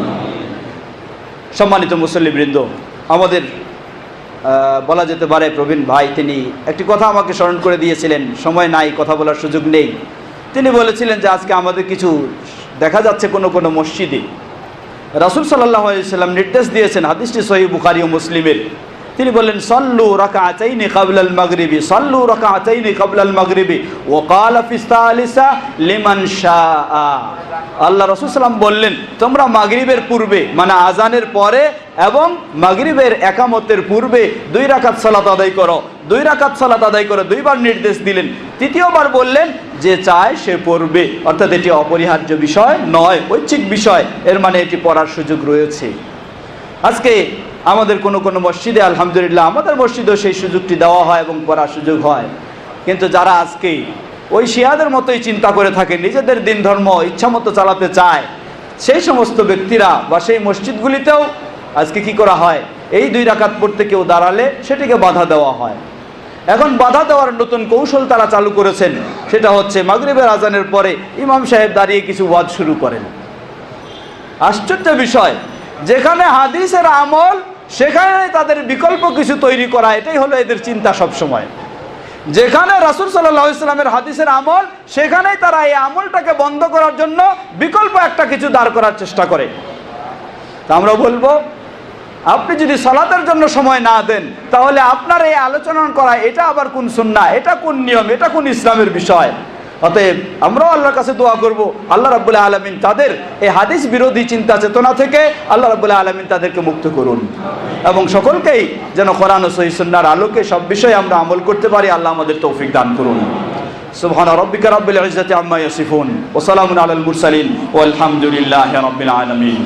সম্মানিত মুসল্লিবৃন্দ, আমাদের বলা যেতে পারে প্রবীণ ভাই তিনি একটি কথা আমাকে স্মরণ করে দিয়েছিলেন, সময় নাই, কথা বলার সুযোগ নেই। তিনি বলেছিলেন যে আজকে আমাদের কিছু দেখা যাচ্ছে কোনো মসজিদে রাসূল সাল্লাল্লাহু আলাইহি ওয়াসাল্লাম নির্দেশ দিয়েছেন, হাদিসটি সহিহ বুখারী ও মুসলিমের। তিনি বললেন সাল্লু রাকাতাইনি ক্বাবলাল মাগরিবি, সাল্লু রাকাতাইনি ক্বাবলাল মাগরিবি ওয়া ক্বালা ফিস সালিসা লিমান শাআ। আল্লাহ রাসূল সাল্লাম বললেন তোমরা মাগরিবের পূর্বে মানে আজানের পরে এবং মাগরিবের একামতের পূর্বে 2 রাকাত সালাত আদায় করো, 2 রাকাত সালাত আদায় করে 2বার নির্দেশ দিলেন। তৃতীয়বার বললেন যে চায় সে পড়বে, অর্থাৎ এটি অপরিহার্য বিষয় নয়, ঐচ্ছিক বিষয়, এর মানে এটি পড়ার সুযোগ রয়েছে। আজকে আমাদের কোনো মসজিদে আলহামদুলিল্লাহ আমাদের মসজিদেও সেই সুযোগটি দেওয়া হয় এবং পড়ার সুযোগ হয়, কিন্তু যারা আজকে ওই শিয়াদের মতোই চিন্তা করে থাকে, নিজেদের দিন ধর্ম ইচ্ছা মতো চালাতে চায়, সেই সমস্ত ব্যক্তিরা বা সেই মসজিদগুলিতেও আজকে কি করা হয়, এই 2 রাকাত পড়তে কেউ দাঁড়ালে সেটিকে বাধা দেওয়া হয়। এখন বাধা দেওয়ার নতুন কৌশল তারা চালু করেছেন, সেটা হচ্ছে মাগরিবের আজানের পরে ইমাম সাহেব দাঁড়িয়ে কিছু ওয়াজ শুরু করেন। আশ্চর্য বিষয়, যেখানে হাদিসের আমল সেখানে তাদের বিকল্প কিছু তৈরি করা, এটাই হলো এদের চিন্তা সব সময়। যেখানে রাসূল সাল্লাল্লাহু আলাইহি ওয়াসাল্লামের হাদিসের আমল, সেখানেই তারা এই আমলটাকে বন্ধ করার জন্য বিকল্প একটা কিছু দাঁড় করার চেষ্টা করে। তা আমরা বলবো, আপনি যদি সালাতের জন্য সময় না দেন, তাহলে আপনার এই আলোচনা করা এটা আবার কোন সুন্নাহ, এটা কোন নিয়ম, এটা কোন ইসলামের বিষয়? অতএব আমরাও আল্লাহর কাছে দোয়া করব, আল্লাহ রাব্বুল আলামিন তাদের এই হাদিস বিরোধী চিন্তা চেতনা থেকে আল্লাহ রাব্বুল আলামিন তাদেরকে মুক্ত করুন এবং সকলকেই যেন কোরআন ও সহিহ সুন্নাহর আলোকে সব বিষয়ে আমরা আমল করতে পারি। আল্লাহ আমাদের তৌফিক দান করুন। সুবহান রাব্বিকা রাব্বিল ইজ্জাতি আম্মা ইয়াসিফুন ওয়া সালামুন আলাল মুরসালিন ওয়াল হামদুলিল্লাহি রাব্বিল আলামিন।